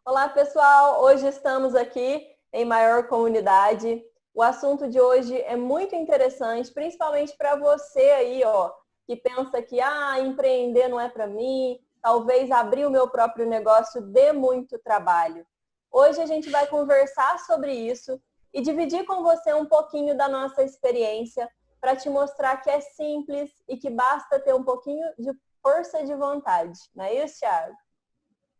Olá, pessoal! Hoje estamos aqui em Maior Comunidade. O assunto de hoje é muito interessante, principalmente para você aí, que pensa que empreender não é para mim, talvez abrir o meu próprio negócio dê muito trabalho. Hoje a gente vai conversar sobre isso e dividir com você um pouquinho da nossa experiência para te mostrar que é simples e que basta ter um pouquinho de força de vontade. Não é isso, Thiago?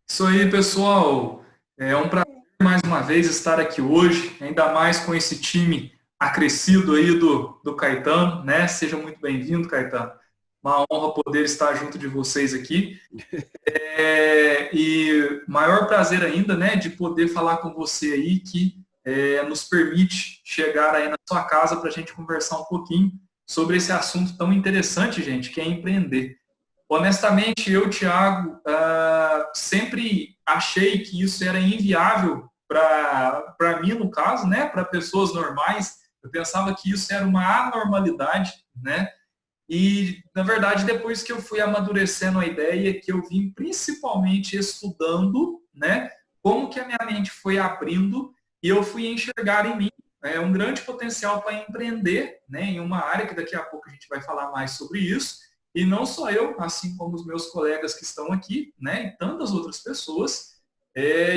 Isso aí, pessoal. É um prazer mais uma vez estar aqui hoje, ainda mais com esse time acrescido aí do Caetano, né? Seja muito bem-vindo, Caetano. Uma honra poder estar junto de vocês aqui. E maior prazer ainda, né, de poder falar com você aí que nos permite chegar aí na sua casa para a gente conversar um pouquinho sobre esse assunto tão interessante, gente, que é empreender. Honestamente, eu, Thiago, sempre achei que isso era inviável para mim, no caso, né, para pessoas normais. Eu pensava que isso era uma anormalidade, né? E, na verdade, depois que eu fui amadurecendo a ideia, que eu vim principalmente estudando, né, como que a minha mente foi abrindo e eu fui enxergar em mim um grande potencial para empreender, né, em uma área que daqui a pouco a gente vai falar mais sobre isso. E não só eu, assim como os meus colegas que estão aqui, né, e tantas outras pessoas,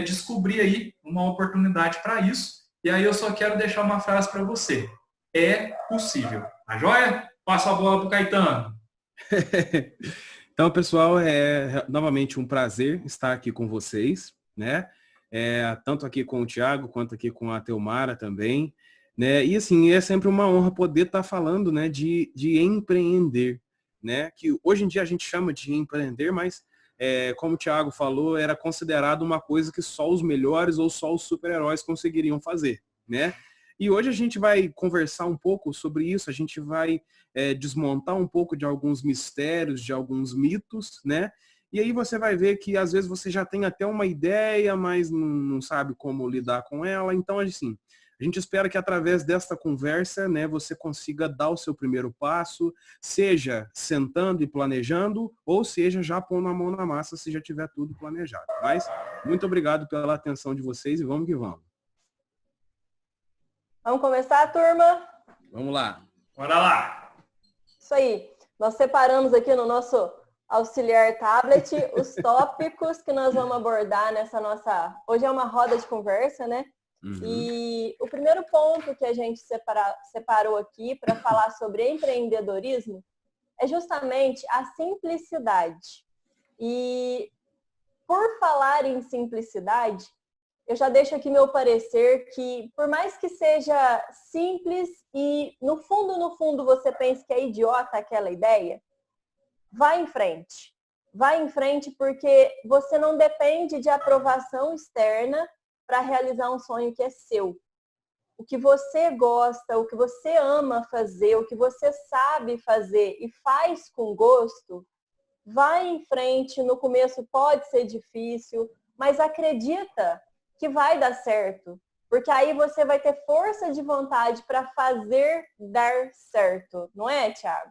descobri aí uma oportunidade para isso. E aí eu só quero deixar uma frase para você. É possível. Tá joia? Passa a bola para o Caetano. Então, pessoal, é novamente um prazer estar aqui com vocês, né? Tanto aqui com o Thiago, quanto aqui com a Teomara também, né? E assim, é sempre uma honra poder estar falando, né, de empreender, né? Que hoje em dia a gente chama de empreender, mas como o Thiago falou, era considerado uma coisa que só os melhores ou só os super-heróis conseguiriam fazer, né? E hoje a gente vai conversar um pouco sobre isso, a gente vai desmontar um pouco de alguns mistérios, de alguns mitos, né? E aí você vai ver que às vezes você já tem até uma ideia, mas não sabe como lidar com ela. Então, assim, a gente espera que através desta conversa, né, você consiga dar o seu primeiro passo, seja sentando e planejando, ou seja já pondo a mão na massa se já tiver tudo planejado. Mas muito obrigado pela atenção de vocês e vamos que vamos. Vamos começar, turma? Vamos lá. Bora lá. Isso aí. Nós separamos aqui no nosso auxiliar tablet os tópicos que nós vamos abordar nessa nossa... Hoje é uma roda de conversa, né? Uhum. E o primeiro ponto que a gente separou aqui para falar sobre empreendedorismo é justamente a simplicidade. E por falar em simplicidade, eu já deixo aqui meu parecer que, por mais que seja simples e no fundo você pense que é idiota aquela ideia, vai em frente. Vai em frente porque você não depende de aprovação externa para realizar um sonho que é seu. O que você gosta, o que você ama fazer, o que você sabe fazer e faz com gosto, vai em frente. No começo pode ser difícil, mas acredita que vai dar certo, porque aí você vai ter força de vontade para fazer dar certo, não é, Thiago?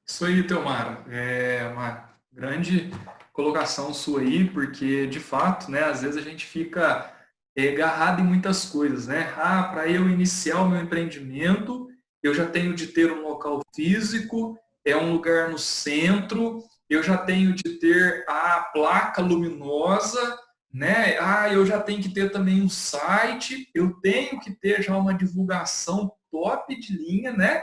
Isso aí, Teomara. É uma grande colocação sua aí, porque, de fato, né, às vezes a gente fica agarrado em muitas coisas, né? Para eu iniciar o meu empreendimento, eu já tenho de ter um local físico, um lugar no centro, eu já tenho de ter a placa luminosa, né? Eu já tenho que ter também um site, eu tenho que ter já uma divulgação top de linha, né?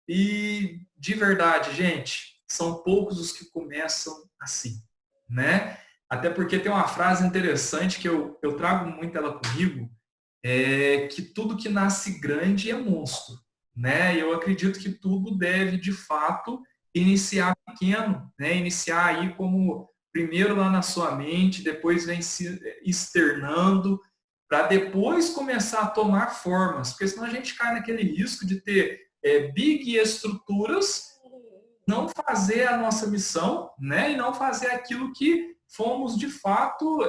E de verdade, gente, são poucos os que começam assim, né? Até porque tem uma frase interessante que eu trago muito ela comigo, que tudo que nasce grande é monstro, né? E eu acredito que tudo deve, de fato, iniciar pequeno, né? Iniciar aí como primeiro lá na sua mente, depois vem se externando, para depois começar a tomar formas, porque senão a gente cai naquele risco de ter big estruturas, não fazer a nossa missão, né? E não fazer aquilo que fomos de fato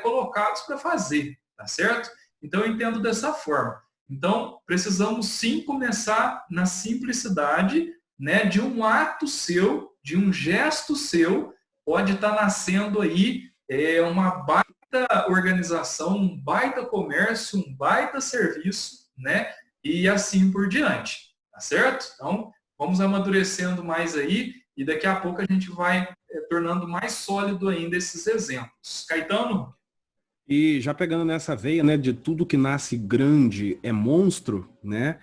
colocados para fazer, tá certo? Então eu entendo dessa forma. Então precisamos sim começar na simplicidade, né? De um ato seu, de um gesto seu, pode estar nascendo aí uma baita organização, um baita comércio, um baita serviço, né? E assim por diante, tá certo? Então, vamos amadurecendo mais aí e daqui a pouco a gente vai tornando mais sólido ainda esses exemplos. Caetano? E já pegando nessa veia, né, de tudo que nasce grande é monstro, né?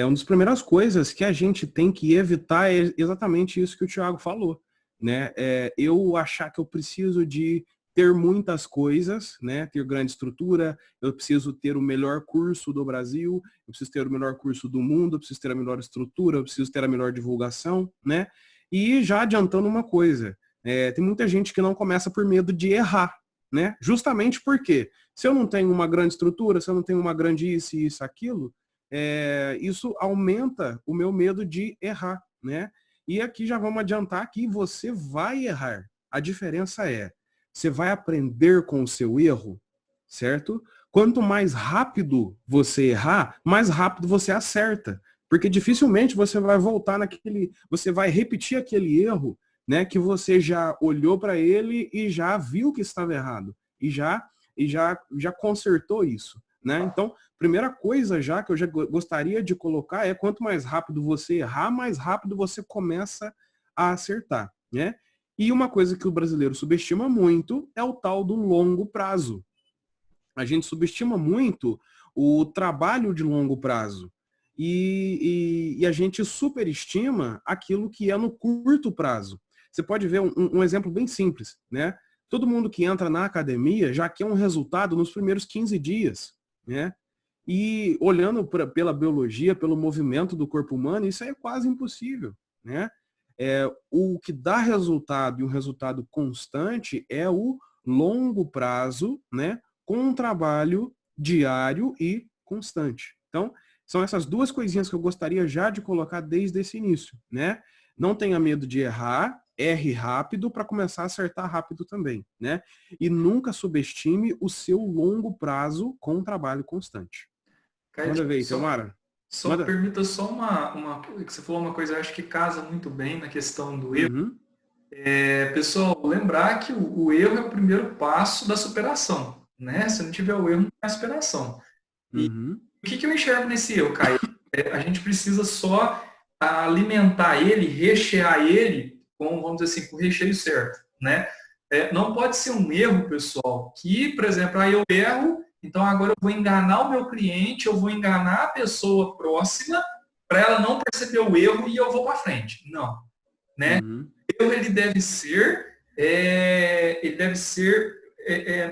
Uma das primeiras coisas que a gente tem que evitar é exatamente isso que o Thiago falou, né? Eu achar que eu preciso de ter muitas coisas, né? Ter grande estrutura, eu preciso ter o melhor curso do Brasil, eu preciso ter o melhor curso do mundo, eu preciso ter a melhor estrutura, eu preciso ter a melhor divulgação, né? E já adiantando uma coisa, tem muita gente que não começa por medo de errar, né? Justamente porque se eu não tenho uma grande estrutura, se eu não tenho uma grande isso, aquilo, isso aumenta o meu medo de errar, né? E aqui já vamos adiantar que você vai errar. A diferença é, você vai aprender com o seu erro, certo? Quanto mais rápido você errar, mais rápido você acerta. Porque dificilmente você vai voltar você vai repetir aquele erro, né, que você já olhou para ele e já viu que estava errado. E já consertou isso, né? Então, primeira coisa já que eu já gostaria de colocar é quanto mais rápido você errar, mais rápido você começa a acertar, né? E uma coisa que o brasileiro subestima muito é o tal do longo prazo. A gente subestima muito o trabalho de longo prazo. E a gente superestima aquilo que é no curto prazo. Você pode ver um exemplo bem simples, né? Todo mundo que entra na academia já quer um resultado nos primeiros 15 dias, né? E olhando pela biologia, pelo movimento do corpo humano, isso é quase impossível, né? O que dá resultado e um resultado constante é o longo prazo, né? Com um trabalho diário e constante. Então, são essas duas coisinhas que eu gostaria já de colocar desde esse início, né? Não tenha medo de errar, erre rápido para começar a acertar rápido também, né? E nunca subestime o seu longo prazo com um trabalho constante. Manda ver aí, Telmara. Só permita só que você falou uma coisa, eu acho que casa muito bem na questão do erro. Uhum. Pessoal, lembrar que o erro é o primeiro passo da superação, né? Se não tiver o erro, não tem a superação. E o que eu enxergo nesse erro, Caio? A gente precisa só alimentar ele, rechear ele com, vamos dizer assim, com o recheio certo, né? Não pode ser um erro, pessoal, que, por exemplo, eu erro, então agora eu vou enganar o meu cliente, eu vou enganar a pessoa próxima para ela não perceber o erro e eu vou para frente. Não, né? O erro ele deve ser,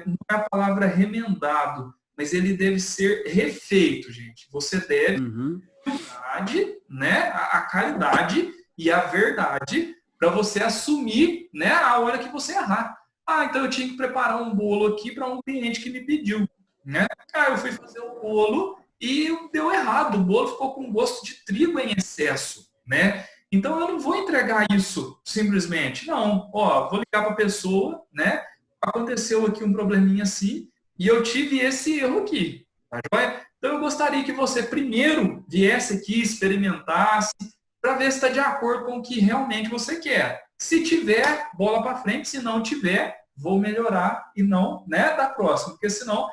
não é a palavra remendado, mas ele deve ser refeito, gente. Você deve né, a caridade e a verdade para você assumir, né, a hora que você errar. Então eu tinha que preparar um bolo aqui para um cliente que me pediu, né? Eu fui fazer o bolo e deu errado. O bolo ficou com gosto de trigo em excesso, né? Então eu não vou entregar isso simplesmente. Não, vou ligar para a pessoa, né? Aconteceu aqui um probleminha assim e eu tive esse erro aqui, tá joia? Então eu gostaria que você primeiro viesse aqui, experimentasse, para ver se está de acordo com o que realmente você quer. Se tiver, bola para frente. Se não tiver, vou melhorar e não, né, da próxima. Porque senão,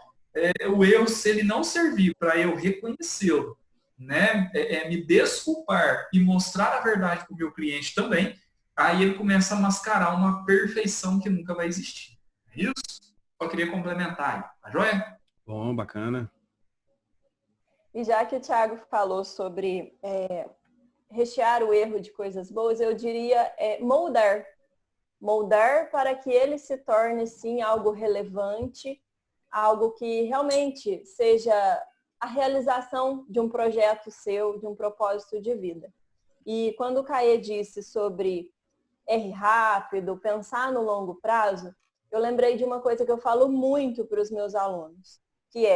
o erro, se ele não servir para eu reconhecê-lo, né, me desculpar e mostrar a verdade para o meu cliente também, aí ele começa a mascarar uma perfeição que nunca vai existir. É isso? Só queria complementar aí. Tá joia? Bom, bacana. E já que o Thiago falou sobre rechear o erro de coisas boas, eu diria moldar. Moldar para que ele se torne, sim, algo relevante, algo que realmente seja a realização de um projeto seu, de um propósito de vida. E quando o Caê disse sobre errar rápido, pensar no longo prazo, eu lembrei de uma coisa que eu falo muito para os meus alunos, que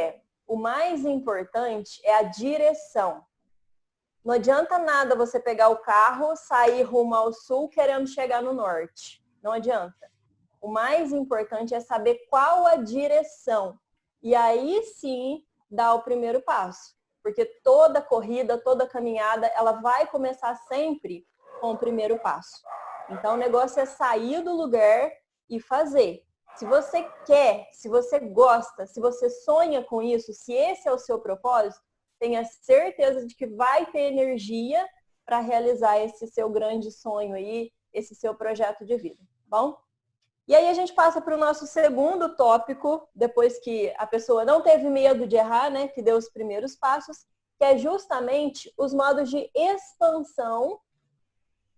o mais importante é a direção. Não adianta nada você pegar o carro, sair rumo ao sul querendo chegar no norte. Não adianta. O mais importante é saber qual a direção. E aí sim dar o primeiro passo. Porque toda corrida, toda caminhada, ela vai começar sempre com o primeiro passo. Então o negócio é sair do lugar e fazer. Se você quer, se você gosta, se você sonha com isso, se esse é o seu propósito, tenha certeza de que vai ter energia para realizar esse seu grande sonho aí, esse seu projeto de vida, tá bom? E aí a gente passa para o nosso segundo tópico, depois que a pessoa não teve medo de errar, né, que deu os primeiros passos, que é justamente os modos de expansão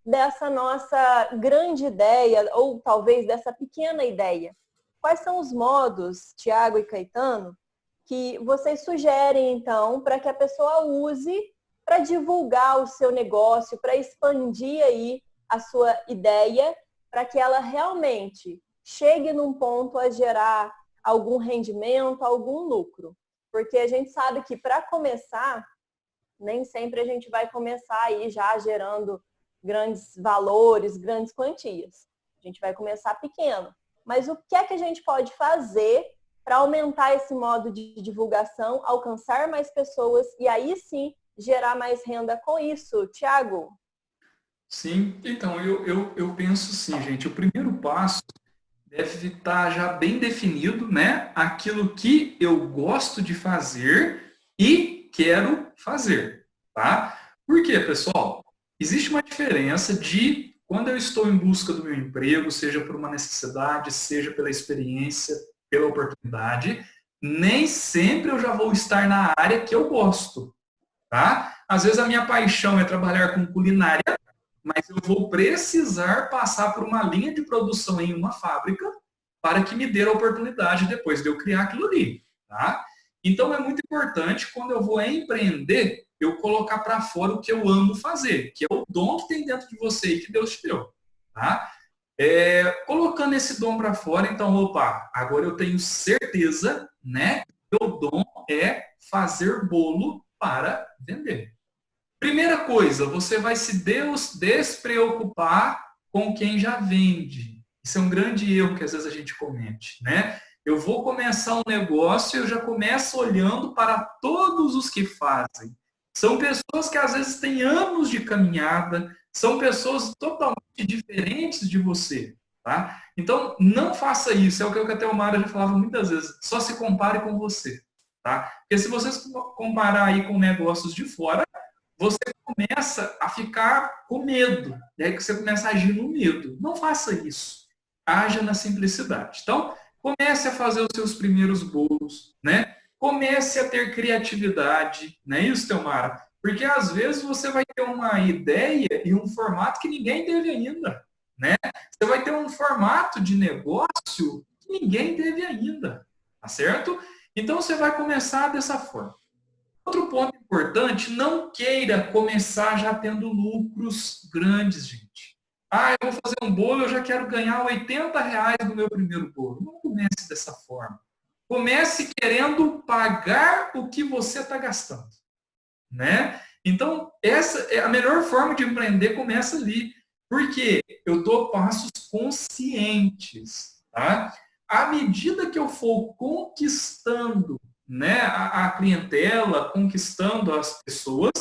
dessa nossa grande ideia, ou talvez dessa pequena ideia. Quais são os modos, Tiago e Caetano, que vocês sugerem, então, para que a pessoa use para divulgar o seu negócio, para expandir aí a sua ideia, para que ela realmente chegue num ponto a gerar algum rendimento, algum lucro? Porque a gente sabe que para começar, nem sempre a gente vai começar aí já gerando grandes valores, grandes quantias. A gente vai começar pequeno. Mas o que é que a gente pode fazer para aumentar esse modo de divulgação, alcançar mais pessoas e aí sim gerar mais renda com isso? Tiago? Sim, então eu penso sim, gente. O primeiro passo deve estar já bem definido, né? Aquilo que eu gosto de fazer e quero fazer, tá? Por quê, pessoal? Existe uma diferença de quando eu estou em busca do meu emprego, seja por uma necessidade, seja pela experiência, pela oportunidade, nem sempre eu já vou estar na área que eu gosto, tá? Às vezes a minha paixão é trabalhar com culinária, mas eu vou precisar passar por uma linha de produção em uma fábrica para que me dê a oportunidade depois de eu criar aquilo ali, tá? Então é muito importante quando eu vou empreender, eu colocar para fora o que eu amo fazer, que é o dom que tem dentro de você e que Deus te deu, tá? Colocando esse dom para fora, então, opa, agora eu tenho certeza, né, que o dom é fazer bolo para vender. Primeira coisa, você vai se despreocupar com quem já vende. Isso é um grande erro que às vezes a gente comete, né? Eu vou começar um negócio e eu já começo olhando para todos os que fazem. São pessoas que às vezes têm anos de caminhada, são pessoas totalmente diferentes de você, tá? Então, não faça isso, é o que a Teomara já falava muitas vezes, só se compare com você, tá? Porque se você se comparar aí com negócios de fora, você começa a ficar com medo, né? Que você começa a agir no medo. Não faça isso. Haja na simplicidade. Então, comece a fazer os seus primeiros bolos, né? Comece a ter criatividade, não é isso, Teomara? Porque às vezes você vai ter uma ideia e um formato que ninguém teve ainda, né? Você vai ter um formato de negócio que ninguém teve ainda, tá certo? Então você vai começar dessa forma. Outro ponto importante, não queira começar já tendo lucros grandes, gente. Ah, eu vou fazer um bolo, eu já quero ganhar R$80 no meu primeiro bolo. Não comece dessa forma. Comece querendo pagar o que você está gastando, né? Então, essa é a melhor forma de empreender, começa ali. Porque eu dou passos conscientes, tá? À medida que eu for conquistando, né, a clientela, conquistando as pessoas,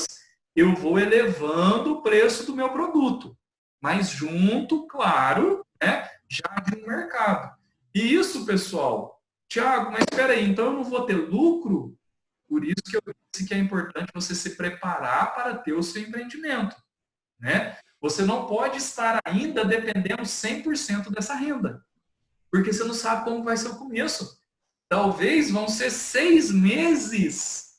eu vou elevando o preço do meu produto. Mas junto, claro, né, já de um mercado. E isso, pessoal, Tiago, mas espera aí, então eu não vou ter lucro? Por isso que eu disse que é importante você se preparar para ter o seu empreendimento, né? Você não pode estar ainda dependendo 100% dessa renda, porque você não sabe como vai ser o começo. Talvez vão ser 6 meses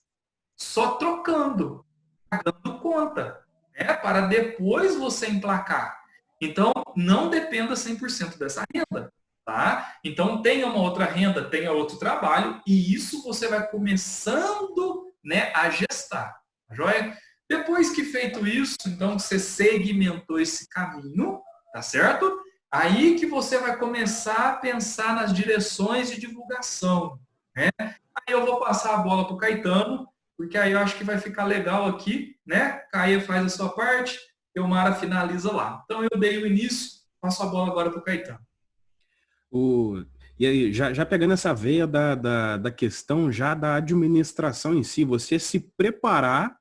só trocando, pagando conta, né? Para depois você emplacar. Então, não dependa 100% dessa renda. Tá? Então, tenha uma outra renda, tenha outro trabalho, e isso você vai começando, né, a gestar. Tá joia? Depois que feito isso, então você segmentou esse caminho, tá certo? Aí que você vai começar a pensar nas direções de divulgação, né? Aí eu vou passar a bola para o Caetano, porque aí eu acho que vai ficar legal aqui, né? Caia faz a sua parte, Teomara finaliza lá. Então, eu dei o início, passo a bola agora para o Caetano. E aí, já pegando essa veia da questão já da administração em si, você se preparar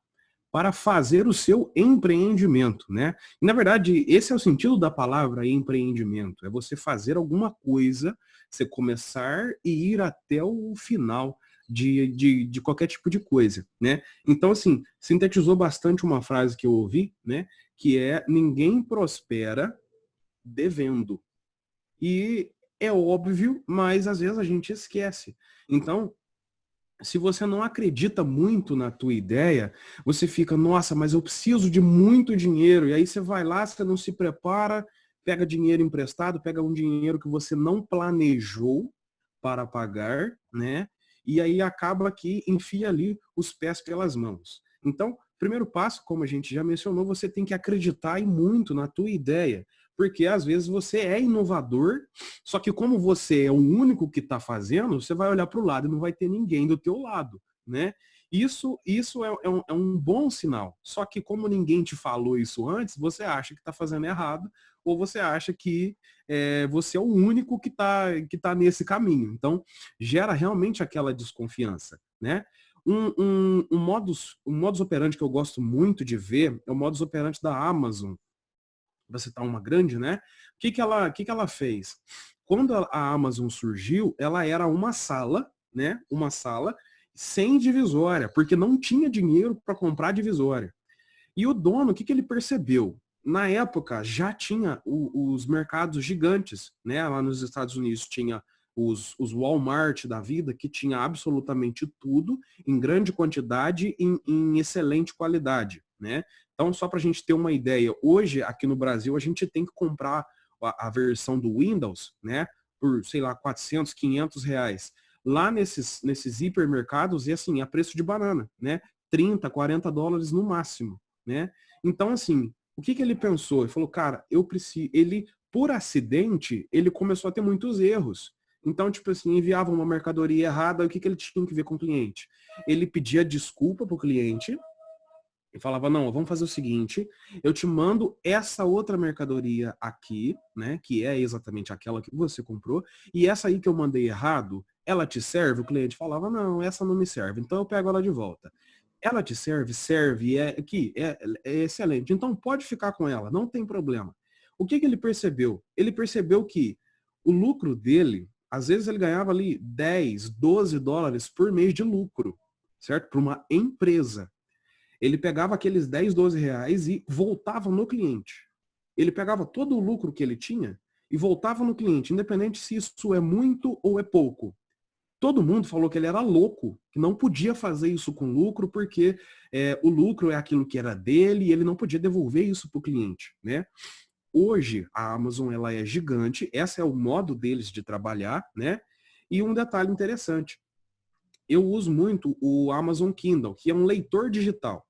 para fazer o seu empreendimento, né? E, na verdade, esse é o sentido da palavra empreendimento, é você fazer alguma coisa, Você começar e ir até o final de qualquer tipo de coisa, né? Então, assim, sintetizou bastante uma frase que eu ouvi, né? Que é: ninguém prospera devendo. E é óbvio, mas às vezes a gente esquece. Então, se você não acredita muito na tua ideia, você fica, nossa, mas eu preciso de muito dinheiro. E aí você vai lá, você não se prepara, pega dinheiro emprestado, pega um dinheiro que você não planejou para pagar, né? E aí acaba que enfia ali os pés pelas mãos. Então, primeiro passo, como a gente já mencionou, você tem que acreditar muito na tua ideia. Porque às vezes você é inovador, só que como você é o único que está fazendo, você vai olhar para o lado e não vai ter ninguém do teu lado, né? Isso é um bom sinal. Só que como ninguém te falou isso antes, você acha que está fazendo errado, ou você acha que você é o único que tá nesse caminho. Então, gera realmente aquela desconfiança, né? Um modus operandi que eu gosto muito de ver é o modus operandi da Amazon. Vou citar uma grande, né? O que que ela fez? Quando a Amazon surgiu, ela era uma sala, né? Uma sala sem divisória, porque não tinha dinheiro para comprar divisória. E o dono, o que que ele percebeu? Na época, já tinha os mercados gigantes, né? Lá nos Estados Unidos tinha os Walmart da vida, que tinha absolutamente tudo, em grande quantidade, em excelente qualidade, né? Então, só para a gente ter uma ideia, hoje, aqui no Brasil, a gente tem que comprar a versão do Windows, né? Por, sei lá, 400, 500 reais. Lá nesses hipermercados, é assim, a preço de banana, né? 30, 40 dólares no máximo, né? Então, assim, o que que ele pensou? Ele falou, cara, eu preciso... Ele, por acidente, ele começou a ter muitos erros. Então, tipo assim, enviava uma mercadoria errada, o que que ele tinha que ver com o cliente? Ele pedia desculpa pro cliente e falava, não, vamos fazer o seguinte, eu te mando essa outra mercadoria aqui, né, que é exatamente aquela que você comprou, e essa aí que eu mandei errado, ela te serve? O cliente falava, não, essa não me serve, então eu pego ela de volta. Ela te serve? Serve, é excelente. Então pode ficar com ela, não tem problema. O que que ele percebeu? Ele percebeu que o lucro dele, às vezes ele ganhava ali 10, 12 dólares por mês de lucro, certo? Para uma empresa. Ele pegava aqueles 10, 12 reais e voltava no cliente. Ele pegava todo o lucro que ele tinha e voltava no cliente, independente se isso é muito ou é pouco. Todo mundo falou que ele era louco, que não podia fazer isso com lucro, porque o lucro é aquilo que era dele e ele não podia devolver isso para o cliente, né? Hoje, a Amazon ela é gigante, esse é o modo deles de trabalhar, né? E um detalhe interessante, eu uso muito o Amazon Kindle, que é um leitor digital.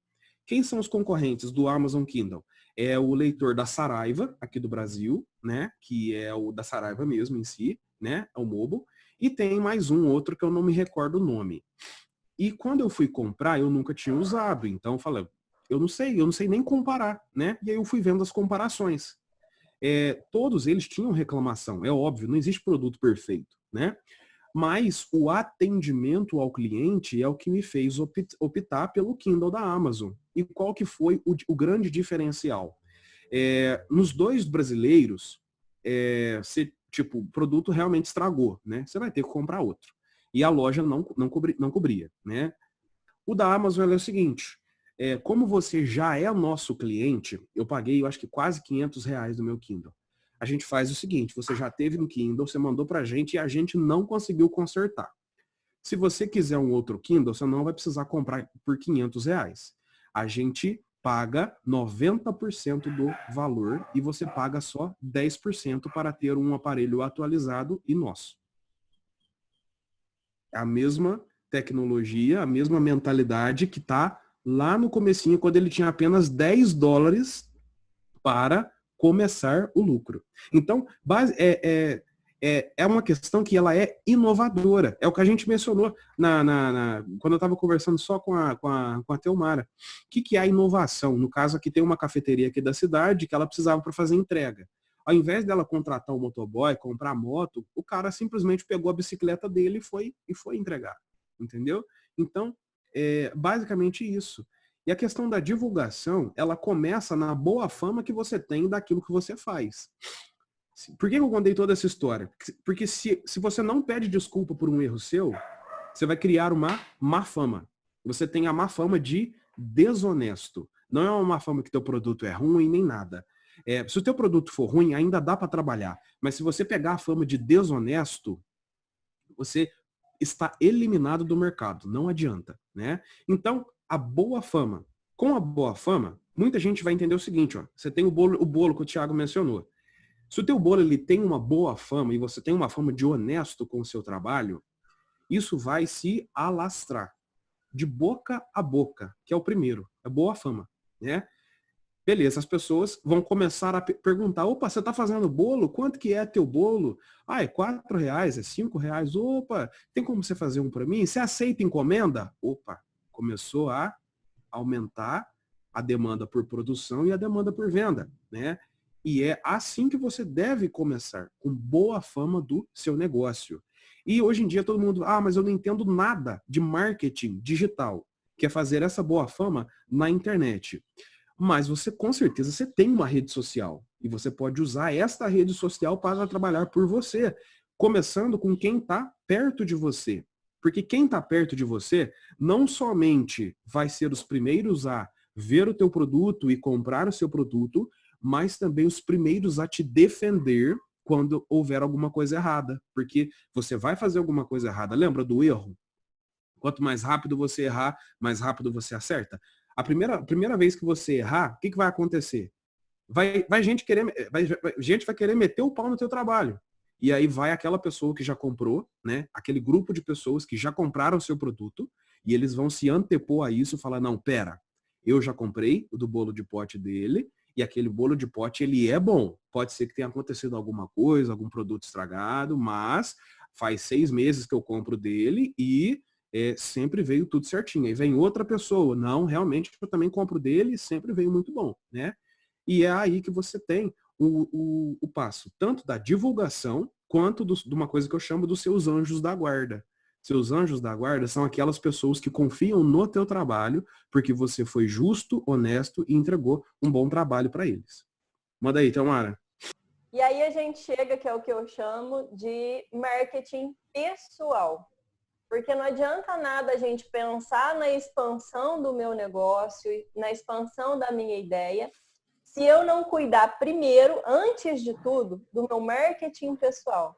Quem são os concorrentes do Amazon Kindle? É o leitor da Saraiva, aqui do Brasil, né? Que é o da Saraiva mesmo em si, né? É o mobile. E tem mais um outro que eu não me recordo o nome. E quando eu fui comprar, eu nunca tinha usado. Então eu falei, eu não sei nem comparar, né? E aí eu fui vendo as comparações. Todos eles tinham reclamação, é óbvio, não existe produto perfeito, né? Mas o atendimento ao cliente é o que me fez optar pelo Kindle da Amazon. E qual que foi o grande diferencial? Nos dois brasileiros, o produto realmente estragou, né? Você vai ter que comprar outro. E a loja não cobria, né? O da Amazon é o seguinte, como você já é nosso cliente, eu paguei, eu acho que quase 500 reais no meu Kindle. A gente faz o seguinte, você já teve no Kindle, você mandou pra gente e a gente não conseguiu consertar. Se você quiser um outro Kindle, você não vai precisar comprar por 500 reais. A gente paga 90% do valor e você paga só 10% para ter um aparelho atualizado e nosso. A mesma tecnologia, a mesma mentalidade que está lá no comecinho, quando ele tinha apenas 10 dólares para começar o lucro. Então, é uma questão que ela é inovadora. É o que a gente mencionou quando eu estava conversando só com a Teomara. O que é a inovação? No caso, aqui tem uma cafeteria aqui da cidade que ela precisava para fazer entrega. Ao invés dela contratar um motoboy, comprar moto, o cara simplesmente pegou a bicicleta dele e foi entregar. Entendeu? Então, basicamente isso. E a questão da divulgação, ela começa na boa fama que você tem daquilo que você faz. Por que eu contei toda essa história? Porque se você não pede desculpa por um erro seu, você vai criar uma má fama. Você tem a má fama de desonesto. Não é uma má fama que teu produto é ruim nem nada. Se o teu produto for ruim, ainda dá para trabalhar. Mas se você pegar a fama de desonesto, você está eliminado do mercado. Não adianta, né? Então, a boa fama. Com a boa fama, muita gente vai entender o seguinte, ó. Você tem o bolo que o Thiago mencionou. Se o teu bolo ele tem uma boa fama e você tem uma fama de honesto com o seu trabalho, isso vai se alastrar de boca a boca, que é o primeiro, é boa fama, né? Beleza, as pessoas vão começar a perguntar, opa, você está fazendo bolo? Quanto que é teu bolo? Ah, é R$4, é R$5? Opa, tem como você fazer um para mim? Você aceita encomenda? Opa, começou a aumentar a demanda por produção e a demanda por venda, né? E é assim que você deve começar, com boa fama do seu negócio. E hoje em dia todo mundo, mas eu não entendo nada de marketing digital, que é fazer essa boa fama na internet. Mas você, com certeza, você tem uma rede social. E você pode usar esta rede social para trabalhar por você. Começando com quem está perto de você. Porque quem está perto de você não somente vai ser os primeiros a ver o teu produto e comprar o seu produto, mas também os primeiros a te defender quando houver alguma coisa errada. Porque você vai fazer alguma coisa errada. Lembra do erro? Quanto mais rápido você errar, mais rápido você acerta. A primeira vez que você errar, o que vai acontecer? Gente vai querer meter o pau no teu trabalho. E aí vai aquela pessoa que já comprou, né? Aquele grupo de pessoas que já compraram o seu produto, e eles vão se antepor a isso e falar, não, pera, eu já comprei o do bolo de pote dele, e aquele bolo de pote, ele é bom. Pode ser que tenha acontecido alguma coisa, algum produto estragado, mas faz 6 meses que eu compro dele e sempre veio tudo certinho. Aí vem outra pessoa, não, realmente eu também compro dele e sempre veio muito bom, né? E é aí que você tem o passo, tanto da divulgação, quanto de uma coisa que eu chamo dos seus anjos da guarda. Seus anjos da guarda são aquelas pessoas que confiam no teu trabalho, porque você foi justo, honesto e entregou um bom trabalho para eles. Manda aí, Tamara. E aí a gente chega, que é o que eu chamo de marketing pessoal. Porque não adianta nada a gente pensar na expansão do meu negócio, na expansão da minha ideia, se eu não cuidar primeiro, antes de tudo, do meu marketing pessoal.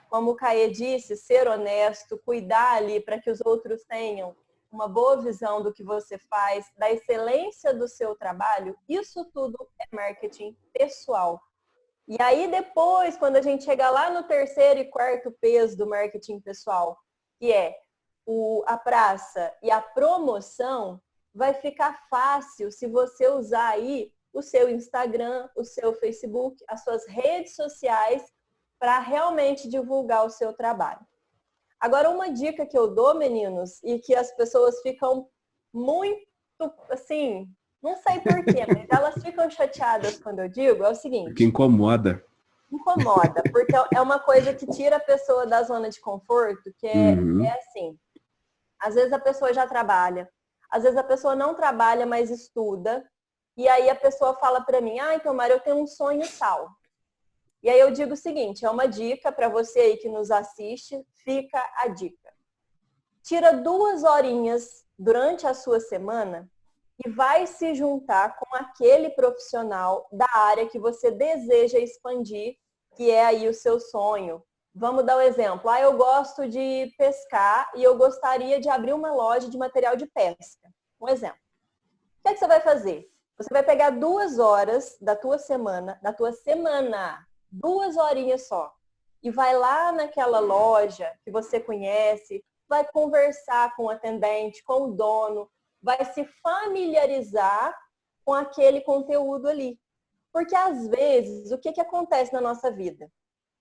Como o Caê disse, ser honesto, cuidar ali para que os outros tenham uma boa visão do que você faz, da excelência do seu trabalho, isso tudo é marketing pessoal. E aí depois, quando a gente chegar lá no 3º e 4º peso do marketing pessoal, que é a praça e a promoção, vai ficar fácil se você usar aí o seu Instagram, o seu Facebook, as suas redes sociais para realmente divulgar o seu trabalho. Agora, uma dica que eu dou, meninos, e que as pessoas ficam muito, assim, não sei porquê, mas elas ficam chateadas quando eu digo, é o seguinte. Que incomoda. Incomoda, porque é uma coisa que tira a pessoa da zona de conforto, que é assim. Às vezes a pessoa já trabalha, às vezes a pessoa não trabalha, mas estuda, e aí a pessoa fala para mim, então, Mara, eu tenho um sonho tal. E aí eu digo o seguinte, é uma dica para você aí que nos assiste, fica a dica. Tira 2 horinhas durante a sua semana e vai se juntar com aquele profissional da área que você deseja expandir, que é aí o seu sonho. Vamos dar um exemplo. Eu gosto de pescar e eu gostaria de abrir uma loja de material de pesca. Um exemplo. O que é que você vai fazer? Você vai pegar 2 horas da tua semana, 2 horinhas só, e vai lá naquela loja que você conhece, vai conversar com o atendente, com o dono, vai se familiarizar com aquele conteúdo ali. Porque às vezes, o que acontece na nossa vida?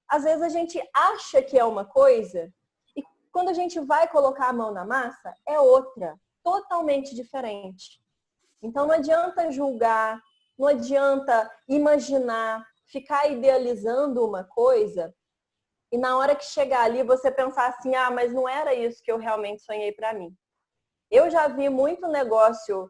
Às vezes a gente acha que é uma coisa e quando a gente vai colocar a mão na massa, é outra, totalmente diferente. Então não adianta julgar, não adianta imaginar, ficar idealizando uma coisa e na hora que chegar ali você pensar assim, mas não era isso que eu realmente sonhei para mim. Eu já vi muito negócio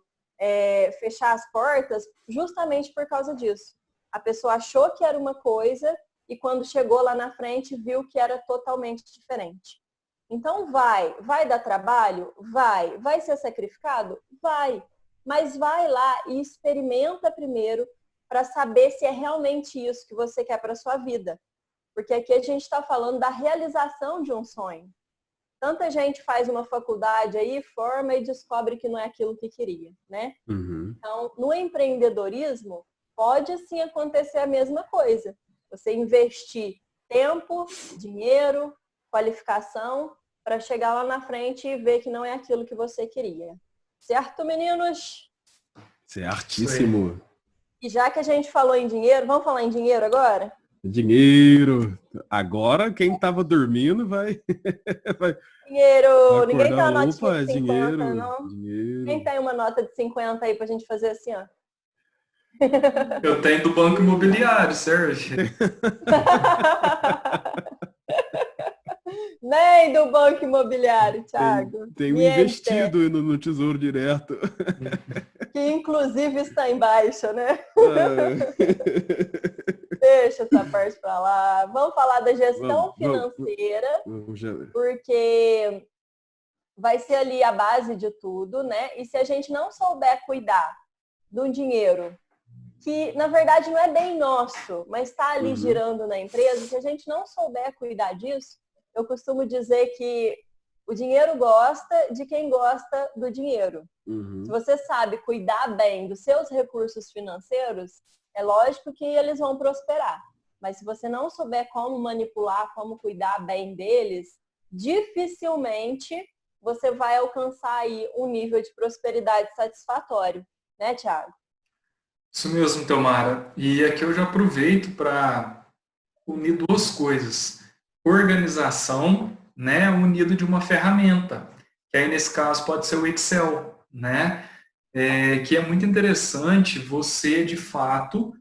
fechar as portas justamente por causa disso. A pessoa achou que era uma coisa e quando chegou lá na frente viu que era totalmente diferente. Então vai dar trabalho? Vai ser sacrificado? Vai, mas vai lá e experimenta primeiro para saber se é realmente isso que você quer para sua vida. Porque aqui a gente está falando da realização de um sonho. Tanta gente faz uma faculdade aí, forma e descobre que não é aquilo que queria, né? Uhum. Então, no empreendedorismo, pode sim acontecer a mesma coisa. Você investir tempo, dinheiro, qualificação, para chegar lá na frente e ver que não é aquilo que você queria. Certo, meninos? Certíssimo. E já que a gente falou em dinheiro, vamos falar em dinheiro agora? Dinheiro. Agora quem estava dormindo vai Dinheiro. Ninguém tem uma acordar. notinha Opa, de 50, dinheiro, não? dinheiro. Quem tem uma nota de 50 aí pra gente fazer assim, ó? Eu tenho do Banco Imobiliário, Sérgio. Nem do Banco Imobiliário, Thiago. Tem um investido no Tesouro Direto. Que inclusive está em baixa, né? É. Deixa essa parte para lá. Vamos falar da gestão financeira, porque vai ser ali a base de tudo, né? E se a gente não souber cuidar do dinheiro, que na verdade não é bem nosso, mas está ali girando na empresa, se a gente não souber cuidar disso, eu costumo dizer que o dinheiro gosta de quem gosta do dinheiro. Se você sabe cuidar bem dos seus recursos financeiros, é lógico que eles vão prosperar. Mas se você não souber como manipular, como cuidar bem deles, dificilmente você vai alcançar aí um nível de prosperidade satisfatório. Né, Thiago? Isso mesmo, Teomara. E aqui eu já aproveito para unir duas coisas. Organização, né, unido de uma ferramenta. Que aí, nesse caso, pode ser o Excel, né? Que é muito interessante você, de fato,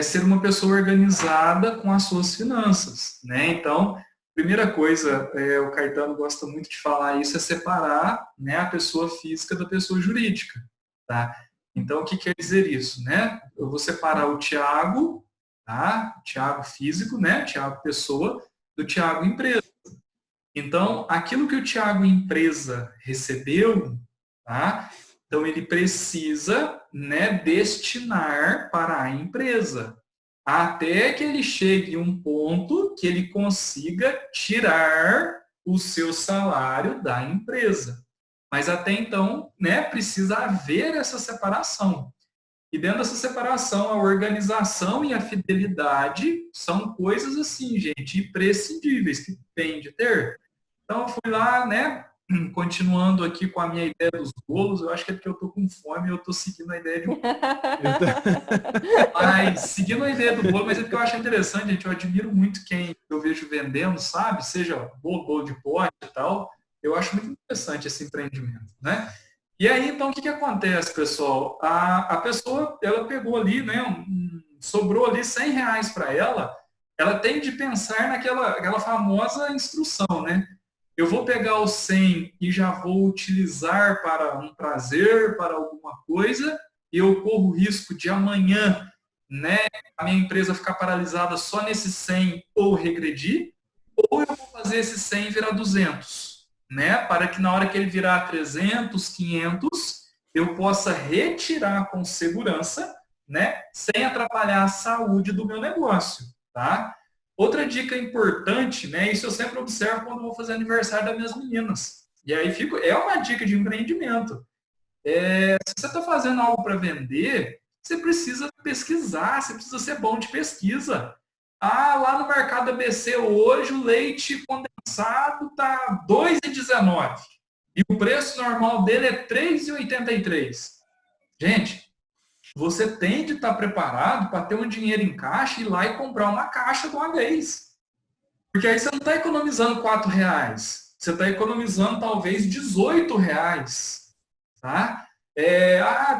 ser uma pessoa organizada com as suas finanças, né? Então, primeira coisa, o Caetano gosta muito de falar isso, é separar, né, a pessoa física da pessoa jurídica, tá? Então, o que quer dizer isso, né? Eu vou separar o Thiago, tá? O Thiago físico, né? Thiago pessoa, do Thiago empresa. Então, aquilo que o Thiago empresa recebeu, tá? Então, ele precisa, né, destinar para a empresa, até que ele chegue a um ponto que ele consiga tirar o seu salário da empresa. Mas até então, né, precisa haver essa separação. E dentro dessa separação, a organização e a fidelidade são coisas assim, gente, imprescindíveis, que tem de ter. Então, eu fui lá, né, continuando aqui com a minha ideia dos bolos, eu acho que é porque eu tô com fome e eu tô seguindo a ideia de um... Mas, seguindo a ideia do bolo, mas é porque eu acho interessante, gente, eu admiro muito quem eu vejo vendendo, sabe? Seja bolo de pote e tal, eu acho muito interessante esse empreendimento, né? E aí, então, o que acontece, pessoal? A pessoa, ela pegou ali, né, sobrou ali R$100 para ela tem de pensar aquela famosa instrução, né? Eu vou pegar os 100 e já vou utilizar para um prazer, para alguma coisa, e eu corro o risco de amanhã, né, a minha empresa ficar paralisada só nesses 100 ou regredir, ou eu vou fazer esses 100 virar 200, né, para que na hora que ele virar 300, 500, eu possa retirar com segurança, né, sem atrapalhar a saúde do meu negócio, tá? Outra dica importante, né, isso eu sempre observo quando eu vou fazer aniversário das minhas meninas. E aí é uma dica de empreendimento. Se você está fazendo algo para vender, você precisa pesquisar, você precisa ser bom de pesquisa. Lá no mercado ABC hoje o leite condensado está R$ 2,19 e o preço normal dele é R$ 3,83. Gente, você tem de estar preparado para ter um dinheiro em caixa e ir lá e comprar uma caixa de uma vez. Porque aí você não está economizando R$4, você está economizando talvez R$18. Tá?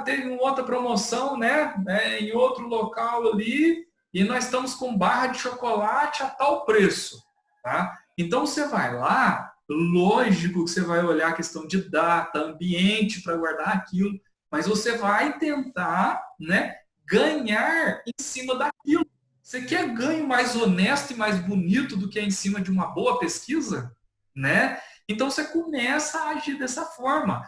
Teve uma outra promoção, né, em outro local ali, e nós estamos com barra de chocolate a tal preço. Tá? Então você vai lá, lógico que você vai olhar a questão de data, ambiente para guardar aquilo, mas você vai tentar, né, ganhar em cima daquilo. Você quer ganho mais honesto e mais bonito do que em cima de uma boa pesquisa? Né? Então você começa a agir dessa forma.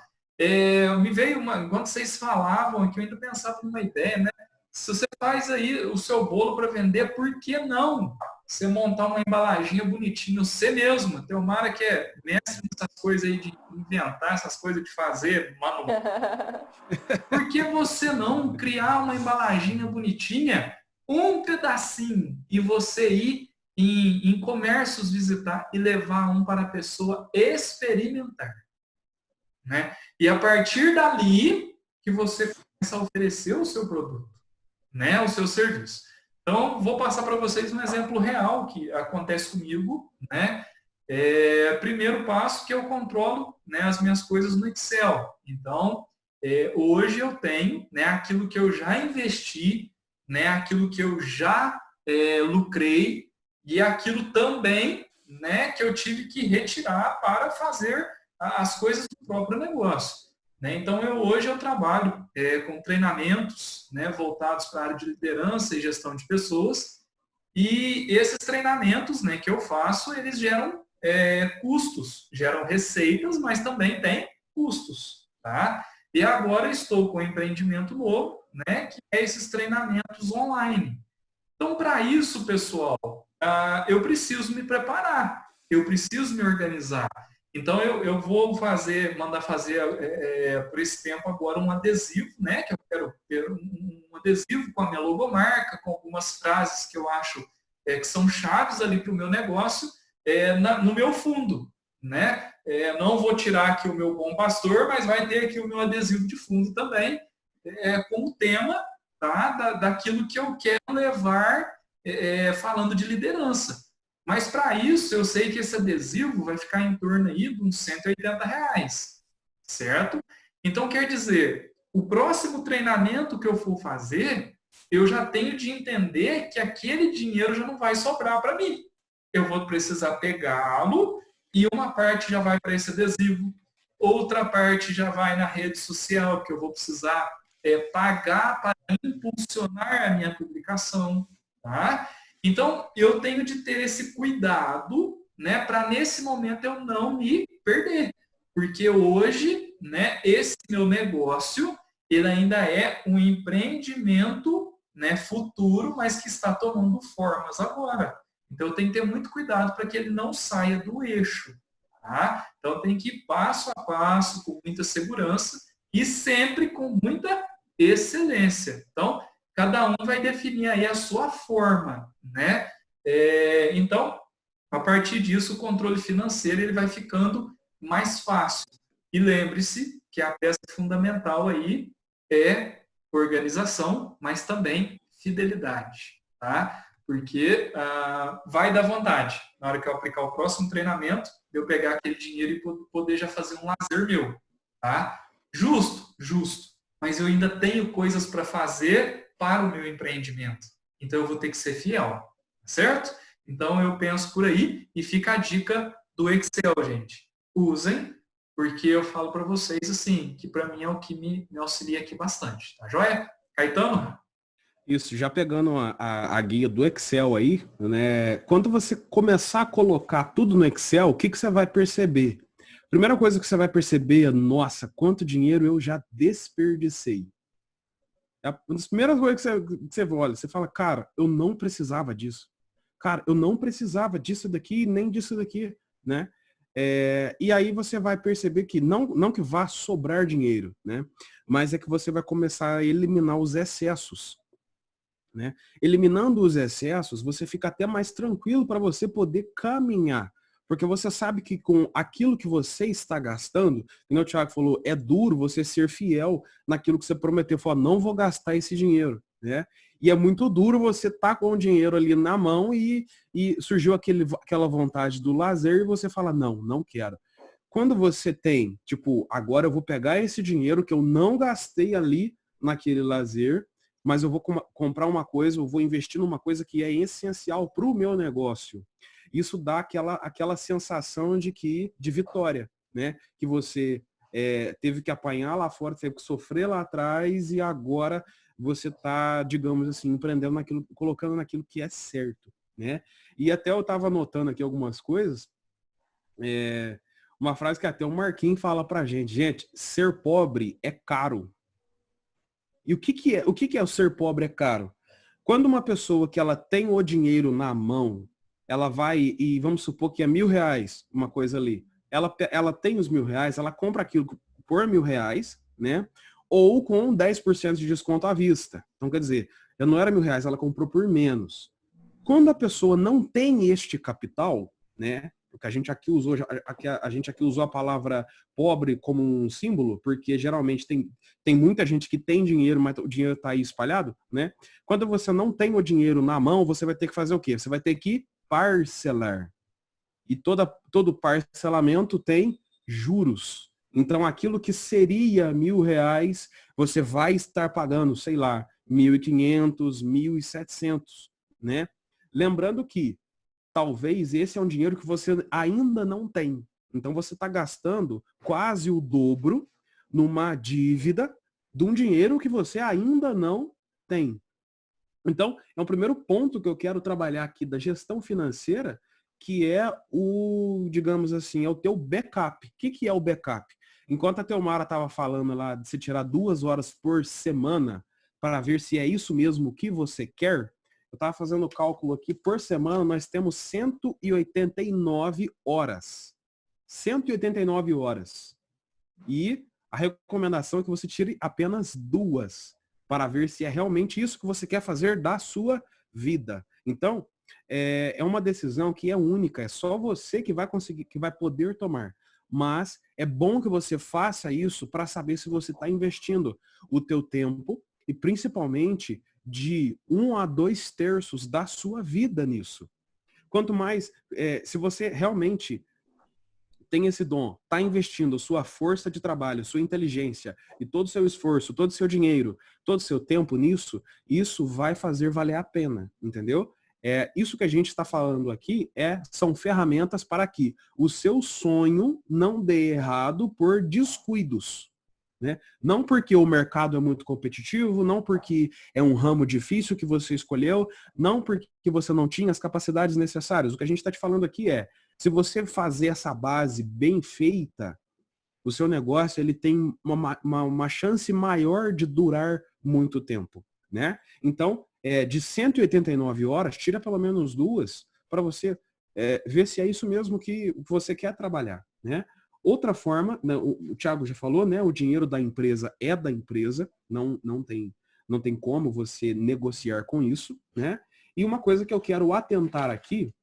Me veio quando vocês falavam aqui, eu ainda pensava numa ideia, né? Se você faz aí o seu bolo para vender, por que não você montar uma embalaginha bonitinha você mesmo? Tem uma área que é mestre nessas coisas aí de inventar, essas coisas de fazer manual. Por que você não criar uma embalaginha bonitinha, um pedacinho, e você ir em comércios visitar e levar um para a pessoa experimentar? Né? E a partir dali que você começa a oferecer o seu produto, né? O seu serviço. Então, vou passar para vocês um exemplo real que acontece comigo, né? Primeiro passo que eu controlo, né, as minhas coisas no Excel. Então, hoje eu tenho, né, aquilo que eu já investi, né, aquilo que eu já lucrei e aquilo também, né, que eu tive que retirar para fazer as coisas do próprio negócio. Né? Então, hoje eu trabalho com treinamentos, né, voltados para a área de liderança e gestão de pessoas, e esses treinamentos, né, que eu faço, eles geram custos, geram receitas, mas também tem custos. Tá? E agora estou com um empreendimento novo, né, que é esses treinamentos online. Então, para isso, pessoal, eu preciso me preparar, eu preciso me organizar. Então, eu vou mandar fazer por esse tempo agora um adesivo, né? Que eu quero ter um adesivo com a minha logomarca, com algumas frases que eu acho que são chaves ali para o meu negócio, no meu fundo, né? Não vou tirar aqui o meu bom pastor, mas vai ter aqui o meu adesivo de fundo também, com o tema, tá? Daquilo que eu quero levar falando de liderança. Mas para isso, eu sei que esse adesivo vai ficar em torno aí de uns R$180, certo? Então, quer dizer, o próximo treinamento que eu for fazer, eu já tenho de entender que aquele dinheiro já não vai sobrar para mim. Eu vou precisar pegá-lo e uma parte já vai para esse adesivo, outra parte já vai na rede social, que eu vou precisar pagar para impulsionar a minha publicação, tá? Então, eu tenho de ter esse cuidado, né, para nesse momento eu não me perder. Porque hoje, né, esse meu negócio, ele ainda é um empreendimento, né, futuro, mas que está tomando formas agora. Então, eu tenho que ter muito cuidado para que ele não saia do eixo. Tá? Então, eu tenho que ir passo a passo, com muita segurança e sempre com muita excelência. Então, cada um vai definir aí a sua forma, né? Então, a partir disso, o controle financeiro ele vai ficando mais fácil. E lembre-se que a peça fundamental aí é organização, mas também fidelidade, tá? Porque vai dar vontade, na hora que eu aplicar o próximo treinamento, eu pegar aquele dinheiro e poder já fazer um lazer meu, tá? Justo, justo. Mas eu ainda tenho coisas para fazer para o meu empreendimento. Então, eu vou ter que ser fiel, certo? Então, eu penso por aí e fica a dica do Excel, gente. Usem, porque eu falo para vocês, assim, que para mim é o que me auxilia aqui bastante. Tá joia? Caetano? Isso, já pegando a guia do Excel aí, né? Quando você começar a colocar tudo no Excel, o que você vai perceber? Primeira coisa que você vai perceber é, nossa, quanto dinheiro eu já desperdicei. Uma das primeiras coisas que você olha, você fala, cara, eu não precisava disso. Cara, eu não precisava disso daqui, nem disso daqui, né? E aí você vai perceber que não que vá sobrar dinheiro, né? Mas é que você vai começar a eliminar os excessos, né? Eliminando os excessos, você fica até mais tranquilo para você poder caminhar. Porque você sabe que com aquilo que você está gastando, como o Thiago falou, é duro você ser fiel naquilo que você prometeu. Falar, não vou gastar esse dinheiro, né? E é muito duro você estar com o dinheiro ali na mão e surgiu aquela vontade do lazer e você fala, não quero. Quando você tem, tipo, agora eu vou pegar esse dinheiro que eu não gastei ali naquele lazer, mas eu vou comprar uma coisa, eu vou investir numa coisa que é essencial para o meu negócio. Isso dá aquela sensação de vitória, né? Que você teve que apanhar lá fora, teve que sofrer lá atrás e agora você está, digamos assim, empreendendo naquilo, colocando naquilo que é certo, né? E até eu estava anotando aqui algumas coisas, uma frase que até o Marquinhos fala pra gente. Gente, ser pobre é caro. E o que é? O que é o ser pobre é caro? Quando uma pessoa que ela tem o dinheiro na mão, ela vai e vamos supor que é R$1.000, uma coisa ali. Ela tem os R$1.000, ela compra aquilo por R$1.000, né? Ou com 10% de desconto à vista. Então, quer dizer, não era R$1.000, ela comprou por menos. Quando a pessoa não tem este capital, né? Porque a gente aqui usou a palavra pobre como um símbolo, porque geralmente tem muita gente que tem dinheiro, mas o dinheiro está aí espalhado, né? Quando você não tem o dinheiro na mão, você vai ter que fazer o quê? Você vai ter que parcelar. E todo parcelamento tem juros. Então, aquilo que seria R$1.000, você vai estar pagando, sei lá, 1.500, 1.700, né? Lembrando que talvez esse é um dinheiro que você ainda não tem. Então você está gastando quase o dobro numa dívida de um dinheiro que você ainda não tem. Então, é um primeiro ponto que eu quero trabalhar aqui da gestão financeira, que é digamos assim, é o teu backup. O que é o backup? Enquanto a Teomara estava falando lá de você tirar 2 horas por semana para ver se é isso mesmo que você quer, eu estava fazendo o cálculo aqui, por semana nós temos 189 horas. 189 horas. E a recomendação é que você tire apenas 2 para ver se é realmente isso que você quer fazer da sua vida. Então, é uma decisão que é única, é só você que vai conseguir, que vai poder tomar. Mas é bom que você faça isso para saber se você está investindo o teu tempo e principalmente de 1 a 2/3 da sua vida nisso. Quanto mais, se você realmente tem esse dom, está investindo sua força de trabalho, sua inteligência e todo o seu esforço, todo o seu dinheiro, todo o seu tempo nisso, isso vai fazer valer a pena, entendeu? Isso que a gente está falando aqui são ferramentas para que o seu sonho não dê errado por descuidos. Né? Não porque o mercado é muito competitivo, não porque é um ramo difícil que você escolheu, não porque você não tinha as capacidades necessárias. O que a gente está te falando aqui se você fazer essa base bem feita, o seu negócio ele tem uma chance maior de durar muito tempo. Né? Então, de 189 horas, tira pelo menos 2 para você ver se é isso mesmo que você quer trabalhar. Né? Outra forma, né, o Thiago já falou, né, o dinheiro da empresa é da empresa, não tem como você negociar com isso, né? E uma coisa que eu quero atentar aqui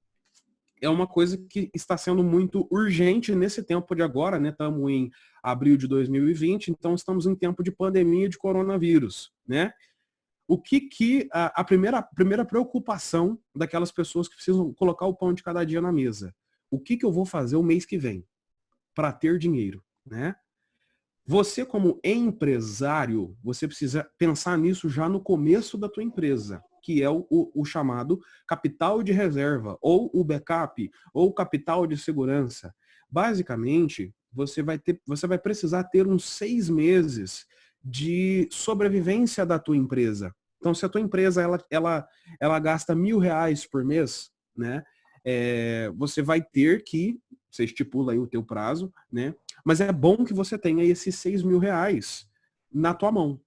é uma coisa que está sendo muito urgente nesse tempo de agora, né? Estamos em abril de 2020, então estamos em tempo de pandemia de coronavírus, né? O que a primeira preocupação daquelas pessoas que precisam colocar o pão de cada dia na mesa? O que eu vou fazer o mês que vem para ter dinheiro, né? Você como empresário, você precisa pensar nisso já no começo da tua empresa, que é o chamado capital de reserva, ou o backup, ou capital de segurança. Basicamente, você vai precisar ter uns 6 meses de sobrevivência da tua empresa. Então, se a tua empresa ela gasta R$1.000 por mês, né? Você vai ter que, você estipula aí o teu prazo, né? Mas é bom que você tenha esses R$6.000 na tua mão.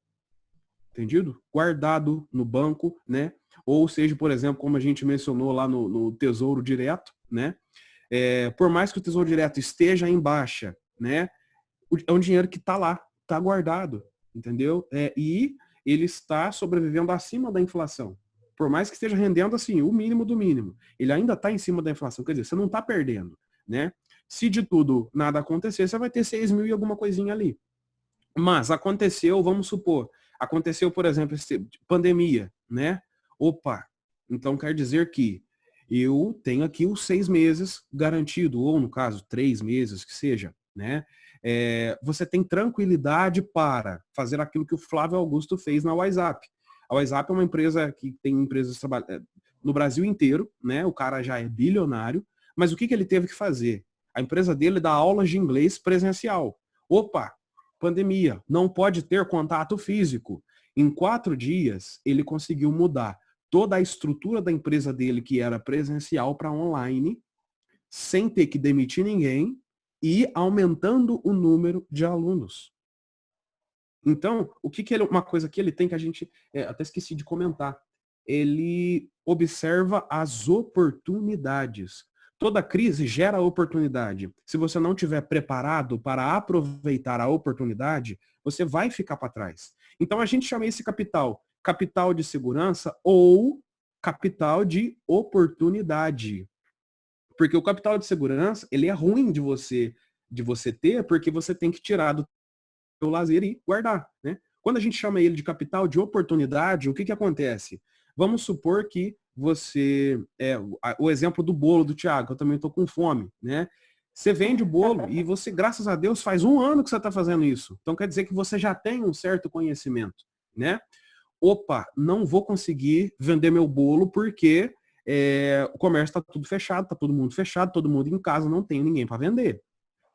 Entendido? Guardado no banco, né? Ou seja, por exemplo, como a gente mencionou lá no Tesouro Direto, né? Por mais que o Tesouro Direto esteja em baixa, né? É um dinheiro que está lá, está guardado, entendeu? E ele está sobrevivendo acima da inflação. Por mais que esteja rendendo assim, o mínimo do mínimo, ele ainda está em cima da inflação. Quer dizer, você não está perdendo, né? Se de tudo nada acontecer, você vai ter 6.000 e alguma coisinha ali. Mas aconteceu, vamos supor, aconteceu, por exemplo, pandemia, né? Opa, então quer dizer que eu tenho aqui os 6 meses garantido, ou no caso, 3 meses, que seja, né? Você tem tranquilidade para fazer aquilo que o Flávio Augusto fez na WhatsApp. A WhatsApp é uma empresa que tem empresas no Brasil inteiro, né? O cara já é bilionário, mas o que ele teve que fazer? A empresa dele dá aulas de inglês presencial. Opa, pandemia, não pode ter contato físico. Em 4 dias, ele conseguiu mudar toda a estrutura da empresa dele, que era presencial, para online, sem ter que demitir ninguém e aumentando o número de alunos. Então, uma coisa que ele tem que a gente, até esqueci de comentar, ele observa as oportunidades. Toda crise gera oportunidade. Se você não estiver preparado para aproveitar a oportunidade, você vai ficar para trás. Então, a gente chama esse capital de segurança ou capital de oportunidade. Porque o capital de segurança, ele é ruim de você ter, porque você tem que tirar do seu lazer e guardar, né? Quando a gente chama ele de capital de oportunidade, o que acontece? Vamos supor que você, o exemplo do bolo do Thiago, eu também estou com fome, né? Você vende o bolo e você, graças a Deus, faz 1 ano que você está fazendo isso. Então quer dizer que você já tem um certo conhecimento, né? Opa, não vou conseguir vender meu bolo porque o comércio está tudo fechado, está todo mundo fechado, todo mundo em casa, não tem ninguém para vender.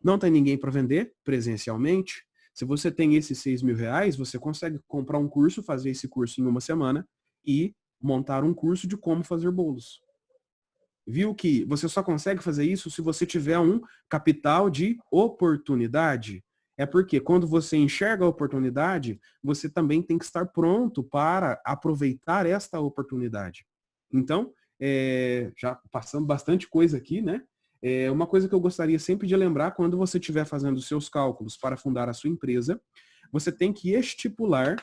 Não tem ninguém para vender presencialmente. Se você tem esses R$6.000, você consegue comprar um curso, fazer esse curso em 1 semana e montar um curso de como fazer bolos. Viu que você só consegue fazer isso se você tiver um capital de oportunidade. É porque quando você enxerga a oportunidade, você também tem que estar pronto para aproveitar esta oportunidade. Então, já passamos bastante coisa aqui, né? Uma coisa que eu gostaria sempre de lembrar, quando você estiver fazendo os seus cálculos para fundar a sua empresa, você tem que estipular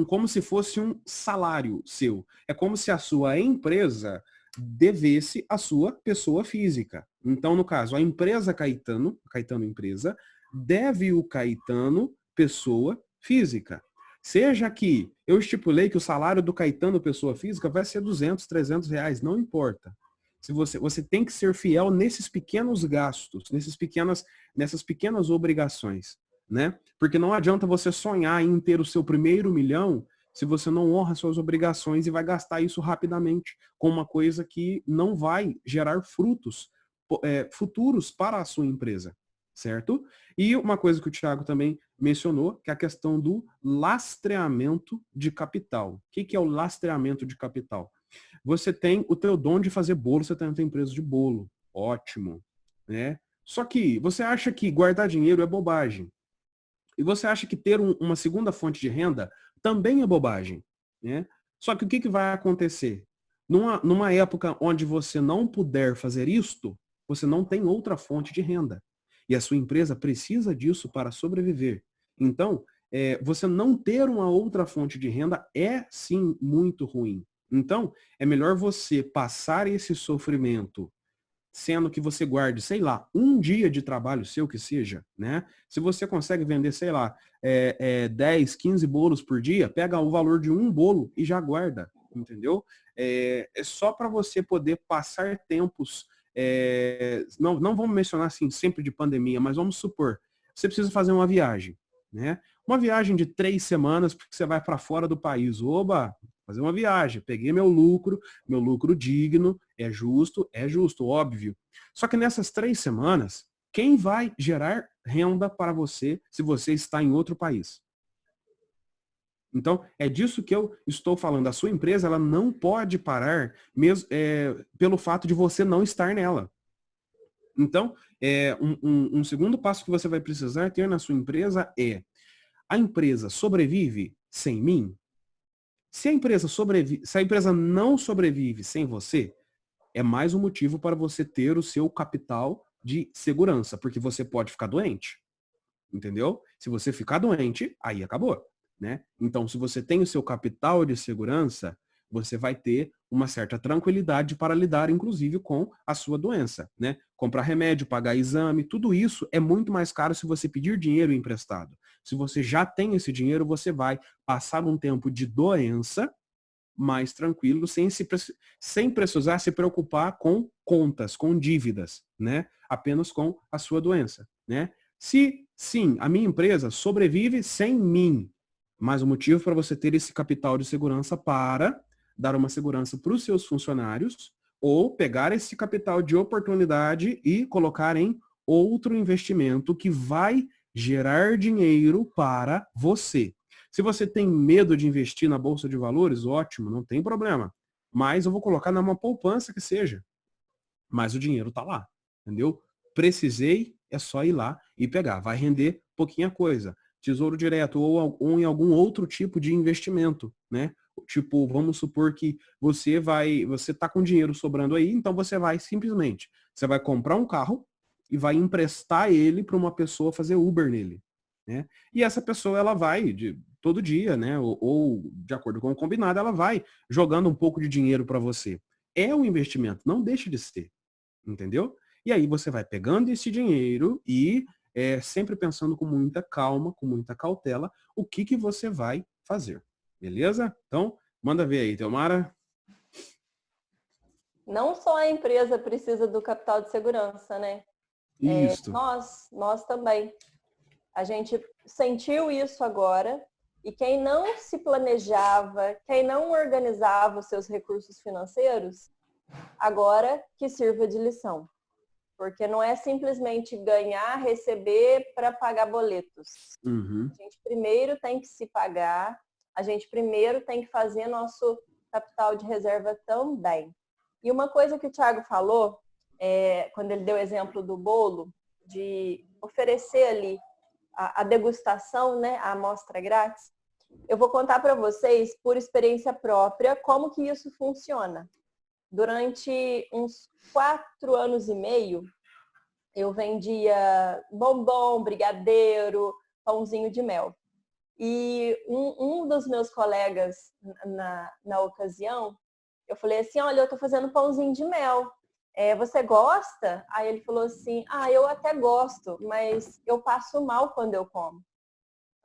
como se fosse um salário seu. É como se a sua empresa devesse a sua pessoa física. Então, no caso, a empresa Caetano Empresa, deve o Caetano pessoa física. Seja que eu estipulei que o salário do Caetano pessoa física vai ser R$200, R$300, não importa. Se você tem que ser fiel nesses pequenos gastos, nessas pequenas obrigações, né? Porque não adianta você sonhar em ter o seu primeiro milhão se você não honra suas obrigações e vai gastar isso rapidamente com uma coisa que não vai gerar frutos futuros para a sua empresa, certo? E uma coisa que o Thiago também mencionou, que é a questão do lastreamento de capital. O que é o lastreamento de capital? Você tem o teu dom de fazer bolo, você tem a tua empresa de bolo. Ótimo, né? Só que você acha que guardar dinheiro é bobagem. E você acha que ter uma segunda fonte de renda também é bobagem, né? Só que o que vai acontecer? Numa época onde você não puder fazer isto, você não tem outra fonte de renda. E a sua empresa precisa disso para sobreviver. Então, você não ter uma outra fonte de renda é sim muito ruim. Então, é melhor você passar esse sofrimento, sendo que você guarde, sei lá, 1 dia de trabalho seu que seja, né? Se você consegue vender, sei lá, 10, 15 bolos por dia, pega o valor de 1 bolo e já guarda, entendeu? É só para você poder passar tempos, não vamos mencionar assim sempre de pandemia, mas vamos supor, você precisa fazer uma viagem, né? Uma viagem de 3 semanas, porque você vai para fora do país. Oba! Fazer uma viagem, peguei meu lucro digno, é justo, óbvio. Só que nessas 3 semanas, quem vai gerar renda para você se você está em outro país? Então, é disso que eu estou falando. A sua empresa, ela não pode parar mesmo, pelo fato de você não estar nela. Então, um segundo passo que você vai precisar ter na sua empresa é: a empresa sobrevive sem mim? Se a empresa não sobrevive sem você, é mais um motivo para você ter o seu capital de segurança, porque você pode ficar doente, entendeu? Se você ficar doente, aí acabou, né? Então, se você tem o seu capital de segurança, você vai ter uma certa tranquilidade para lidar, inclusive, com a sua doença, né? Comprar remédio, pagar exame, tudo isso é muito mais caro se você pedir dinheiro emprestado. Se você já tem esse dinheiro, você vai passar um tempo de doença mais tranquilo, sem precisar se preocupar com contas, com dívidas, né? Apenas com a sua doença, né? Se sim, a minha empresa sobrevive sem mim, mais um motivo para você ter esse capital de segurança para dar uma segurança para os seus funcionários ou pegar esse capital de oportunidade e colocar em outro investimento que vai gerar dinheiro para você. Se você tem medo de investir na Bolsa de Valores, ótimo, não tem problema. Mas eu vou colocar numa poupança que seja. Mas o dinheiro está lá, entendeu? Precisei, é só ir lá e pegar. Vai render pouquinha coisa. Tesouro direto ou em algum outro tipo de investimento, né? Tipo, vamos supor que você tá com dinheiro sobrando aí, então você vai comprar um carro e vai emprestar ele para uma pessoa fazer Uber nele, né? E essa pessoa, ela vai todo dia, né? Ou de acordo com o combinado, ela vai jogando um pouco de dinheiro para você. É um investimento, não deixe de ser, entendeu? E aí você vai pegando esse dinheiro e sempre pensando com muita calma, com muita cautela, o que você vai fazer. Beleza? Então, manda ver aí, Teomara. Não só a empresa precisa do capital de segurança, né? Isso. Nós também. A gente sentiu isso agora e quem não se planejava, quem não organizava os seus recursos financeiros, agora que sirva de lição. Porque não é simplesmente ganhar, receber para pagar boletos. Uhum. A gente primeiro tem que se pagar, a gente primeiro tem que fazer nosso capital de reserva também. E uma coisa que o Thiago falou, quando ele deu o exemplo do bolo, de oferecer ali a degustação, né, a amostra grátis, eu vou contar para vocês, por experiência própria, como que isso funciona. Durante uns 4 anos e meio, eu vendia bombom, brigadeiro, pãozinho de mel. E um dos meus colegas, na ocasião, eu falei assim, olha, eu estou fazendo pãozinho de mel. Você gosta? Aí ele falou assim, eu até gosto, mas eu passo mal quando eu como.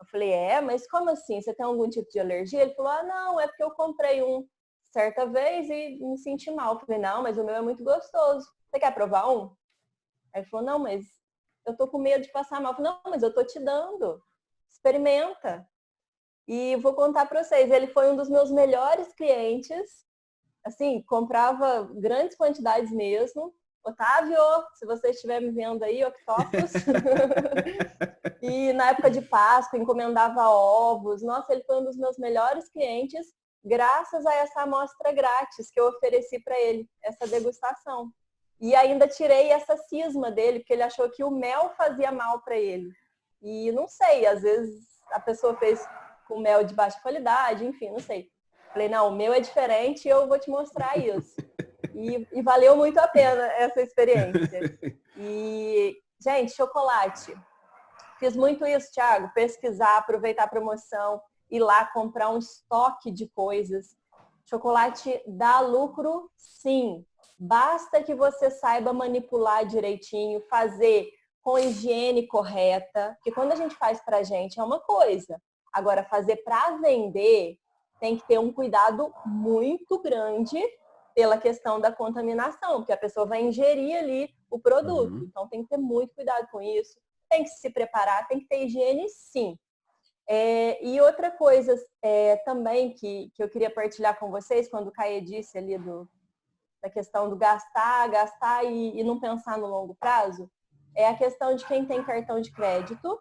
Eu falei, mas como assim? Você tem algum tipo de alergia? Ele falou, não, é porque eu comprei um certa vez e me senti mal. Eu falei, não, mas o meu é muito gostoso. Você quer provar um? Aí ele falou, não, mas eu tô com medo de passar mal. Eu falei, não, mas eu tô te dando. Experimenta. E vou contar para vocês, ele foi um dos meus melhores clientes. Assim, comprava grandes quantidades mesmo. Otávio, se você estiver me vendo aí, Octopus. E na época de Páscoa, encomendava ovos. Nossa, ele foi um dos meus melhores clientes, graças a essa amostra grátis que eu ofereci para ele, essa degustação. E ainda tirei essa cisma dele, porque ele achou que o mel fazia mal para ele. E não sei, às vezes a pessoa fez com mel de baixa qualidade, enfim, não sei. Falei, não, o meu é diferente e eu vou te mostrar isso. E valeu muito a pena essa experiência. E, gente, chocolate. Fiz muito isso, Thiago, pesquisar, aproveitar a promoção, ir lá comprar um estoque de coisas. Chocolate dá lucro, sim. Basta que você saiba manipular direitinho, fazer com higiene correta, porque quando a gente faz pra gente é uma coisa. Agora, fazer para vender tem que ter um cuidado muito grande pela questão da contaminação, porque a pessoa vai ingerir ali o produto. Então, tem que ter muito cuidado com isso. Tem que se preparar, tem que ter higiene, sim. E outra coisa também que eu queria partilhar com vocês, quando o Caê disse ali da questão do gastar e não pensar no longo prazo, é a questão de quem tem cartão de crédito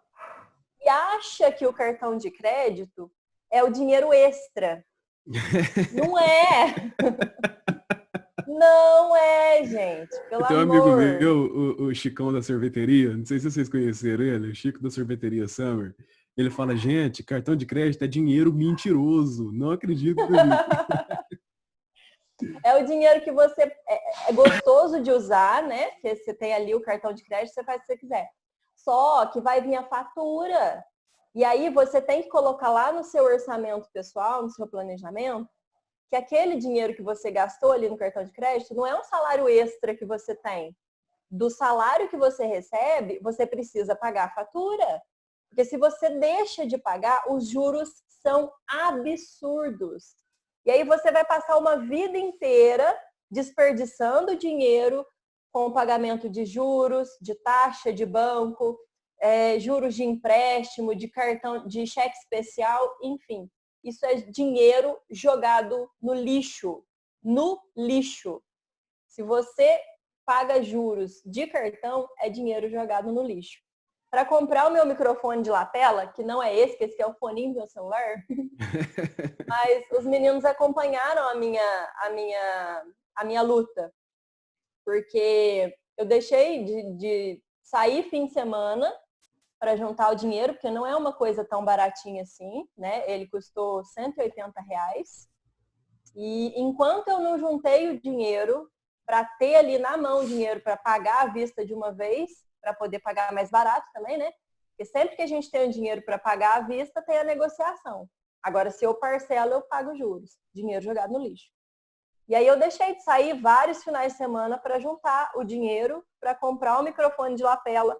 e acha que o cartão de crédito é o dinheiro extra. Não é! Não é, gente. Pelo Tem um amor. amigo meu, o Chicão da sorveteria, não sei se vocês conheceram ele, o Chico da sorveteria Summer. Ele fala, gente, cartão de crédito é dinheiro mentiroso. Não acredito nisso. É o dinheiro que você é gostoso de usar, né? Porque você tem ali o cartão de crédito, você faz o que você quiser. Só que vai vir a fatura. E aí você tem que colocar lá no seu orçamento pessoal, no seu planejamento, que aquele dinheiro que você gastou ali no cartão de crédito não é um salário extra que você tem. Do salário que você recebe, você precisa pagar a fatura. Porque se você deixa de pagar, os juros são absurdos. E aí você vai passar uma vida inteira desperdiçando dinheiro com o pagamento de juros, de taxa de banco, juros de empréstimo, de cartão, de cheque especial, enfim. Isso é dinheiro jogado no lixo. No lixo. Se você paga juros de cartão, é dinheiro jogado no lixo. para comprar o meu microfone de lapela, que não é esse, que esse aqui é o foninho do meu celular, mas os meninos acompanharam a minha luta, porque eu deixei de sair fim de semana para juntar o dinheiro, porque não é uma coisa tão baratinha assim, né? Ele custou R$180. E enquanto eu não juntei o dinheiro para ter ali na mão o dinheiro para pagar à vista de uma vez, para poder pagar mais barato também, né? Porque sempre que a gente tem o dinheiro para pagar à vista, tem a negociação. Agora, se eu parcelo, eu pago juros. Dinheiro jogado no lixo. E aí eu deixei de sair vários finais de semana para juntar o dinheiro para comprar um microfone de lapela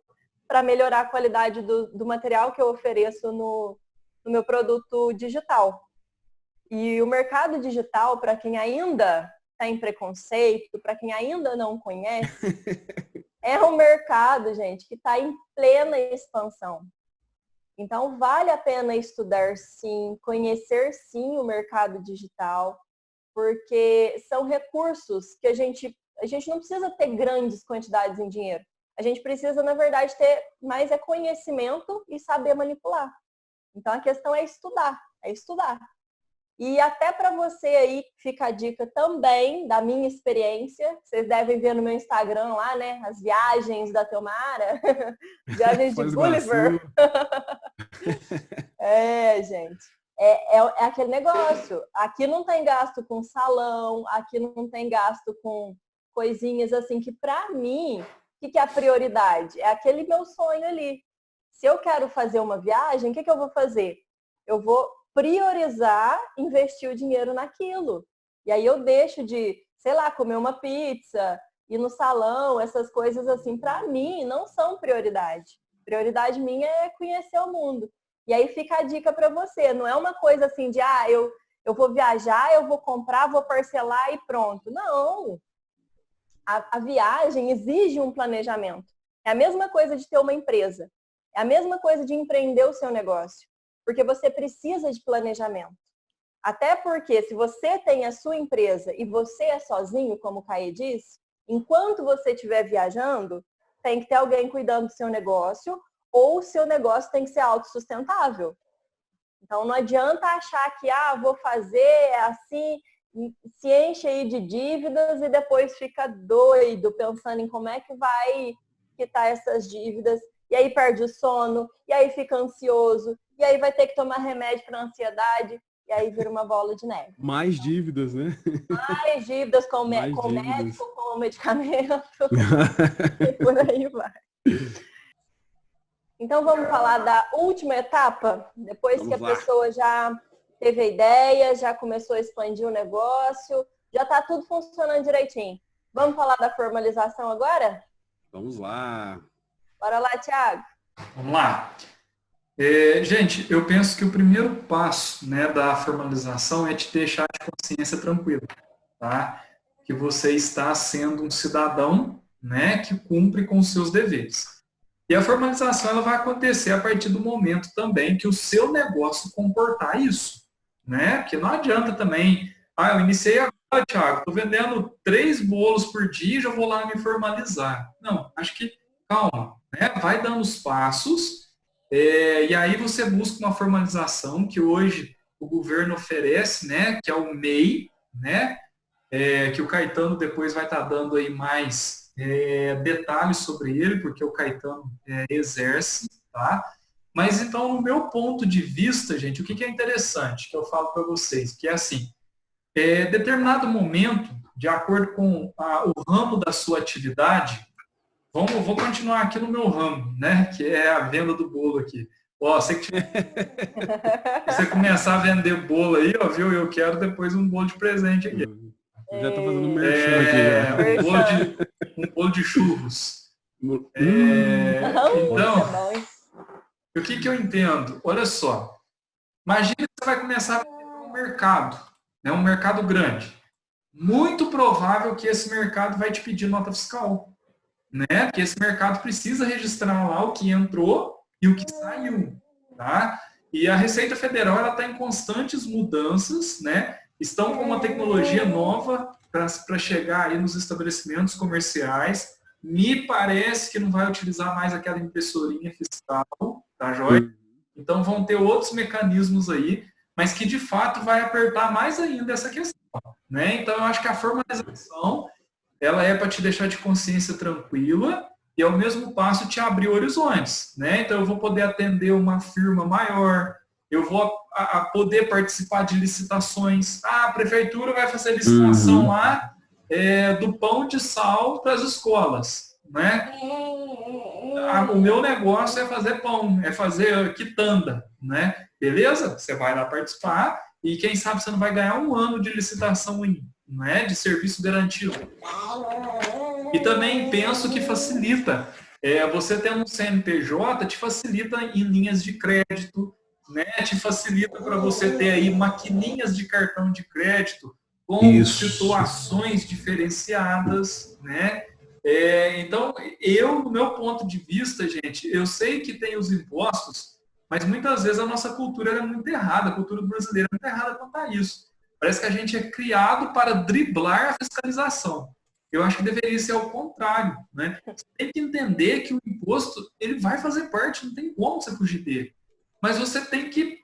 para melhorar a qualidade do material que eu ofereço no meu produto digital. E o mercado digital, para quem ainda tem preconceito, para quem ainda não conhece, é um mercado, gente, que está em plena expansão. Então, vale a pena estudar sim, conhecer sim o mercado digital, porque são recursos que a gente não precisa ter grandes quantidades em dinheiro. A gente precisa, na verdade, ter mais conhecimento e saber manipular. Então, a questão é estudar, E até para você aí, fica a dica também da minha experiência. Vocês devem ver no meu Instagram lá, né? As viagens da Teomara. Viagens de Gulliver. Gente. É aquele negócio. Aqui não tem gasto com salão, aqui não tem gasto com coisinhas assim que, para mim, o que é a prioridade? É aquele meu sonho ali. Se eu quero fazer uma viagem, o que eu vou fazer? Eu vou priorizar investir o dinheiro naquilo. E aí eu deixo de, sei lá, comer uma pizza, ir no salão, essas coisas assim, para mim, não são prioridade. Prioridade minha é conhecer o mundo. E aí fica a dica para você. Não é uma coisa assim de, eu vou viajar, eu vou comprar, vou parcelar e pronto. Não. A viagem exige um planejamento. É a mesma coisa de ter uma empresa. É a mesma coisa de empreender o seu negócio. Porque você precisa de planejamento. Até porque se você tem a sua empresa e você é sozinho, como o Caê disse, enquanto você estiver viajando, tem que ter alguém cuidando do seu negócio ou o seu negócio tem que ser autossustentável. Então não adianta achar que, vou fazer assim, se enche aí de dívidas e depois fica doido pensando em como é que vai quitar essas dívidas. E aí perde o sono, e aí fica ansioso, e aí vai ter que tomar remédio para ansiedade, e aí vira uma bola de neve. Mais dívidas, né? Mais dívidas com médico, com medicamento, e por aí vai. Então vamos falar da última etapa, depois que a pessoa já teve a ideia, já começou a expandir o negócio, já está tudo funcionando direitinho. Vamos falar da formalização agora? Vamos lá. Bora lá, Thiago. Vamos lá. Gente, eu penso que o primeiro passo, né, da formalização é te deixar de consciência tranquila, tá? Que você está sendo um cidadão, né, que cumpre com os seus deveres. E a formalização ela vai acontecer a partir do momento também que o seu negócio comportar isso, né? Porque não adianta também, eu iniciei agora, Thiago, estou vendendo 3 bolos por dia, já vou lá me formalizar. Não, acho que calma, né? Vai dando os passos e aí você busca uma formalização que hoje o governo oferece, né? Que é o MEI, né? Que o Caetano depois vai estar dando aí mais detalhes sobre ele, porque o Caetano exerce, tá? Mas então, no meu ponto de vista, gente, o que é interessante que eu falo para vocês, que é assim, determinado momento, de acordo com o ramo da sua atividade, vou continuar aqui no meu ramo, né? Que é a venda do bolo aqui. Você começar a vender bolo aí, viu? Eu quero depois um bolo de presente aqui. Eu já estou fazendo merchan aqui. Um bolo de churros. Então, o que eu entendo? Olha só. Imagina que você vai começar a vender um mercado, né? Um mercado grande. Muito provável que esse mercado vai te pedir nota fiscal, né? Porque esse mercado precisa registrar lá o que entrou e o que saiu, tá? E a Receita Federal ela está em constantes mudanças, né? Estão com uma tecnologia nova para chegar aí nos estabelecimentos comerciais, me parece que não vai utilizar mais aquela impressorinha fiscal, tá joia? Então vão ter outros mecanismos aí, mas que de fato vai apertar mais ainda essa questão, né? Então eu acho que a formalização, ela é para te deixar de consciência tranquila e ao mesmo passo te abrir horizontes, né? Então eu vou poder atender uma firma maior, eu vou poder participar de licitações. A prefeitura vai fazer licitação lá do pão de sal para as escolas, né? O meu negócio é fazer pão, é fazer quitanda, né? Beleza? Você vai lá participar e quem sabe você não vai ganhar um ano de licitação né? De serviço garantido. E também penso que facilita. Você tendo um CNPJ te facilita em linhas de crédito, né? Te facilita para você ter aí maquininhas de cartão de crédito com situações diferenciadas, né? Então, no meu ponto de vista, gente, eu sei que tem os impostos, mas muitas vezes a nossa cultura é muito errada, a cultura brasileira é muito errada quanto a isso. Parece que a gente é criado para driblar a fiscalização. Eu acho que deveria ser ao contrário, né? Você tem que entender que o imposto ele vai fazer parte, não tem como você fugir dele. Mas você tem que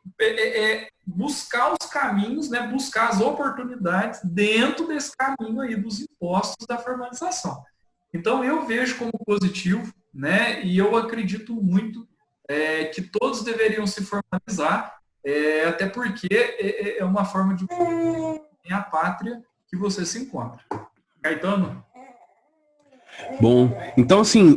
buscar os caminhos, né? Buscar as oportunidades dentro desse caminho aí dos impostos da formalização. Então, eu vejo como positivo, né? E eu acredito muito que todos deveriam se formalizar, até porque é uma forma de a pátria que você se encontra. Caetano? Bom, então assim,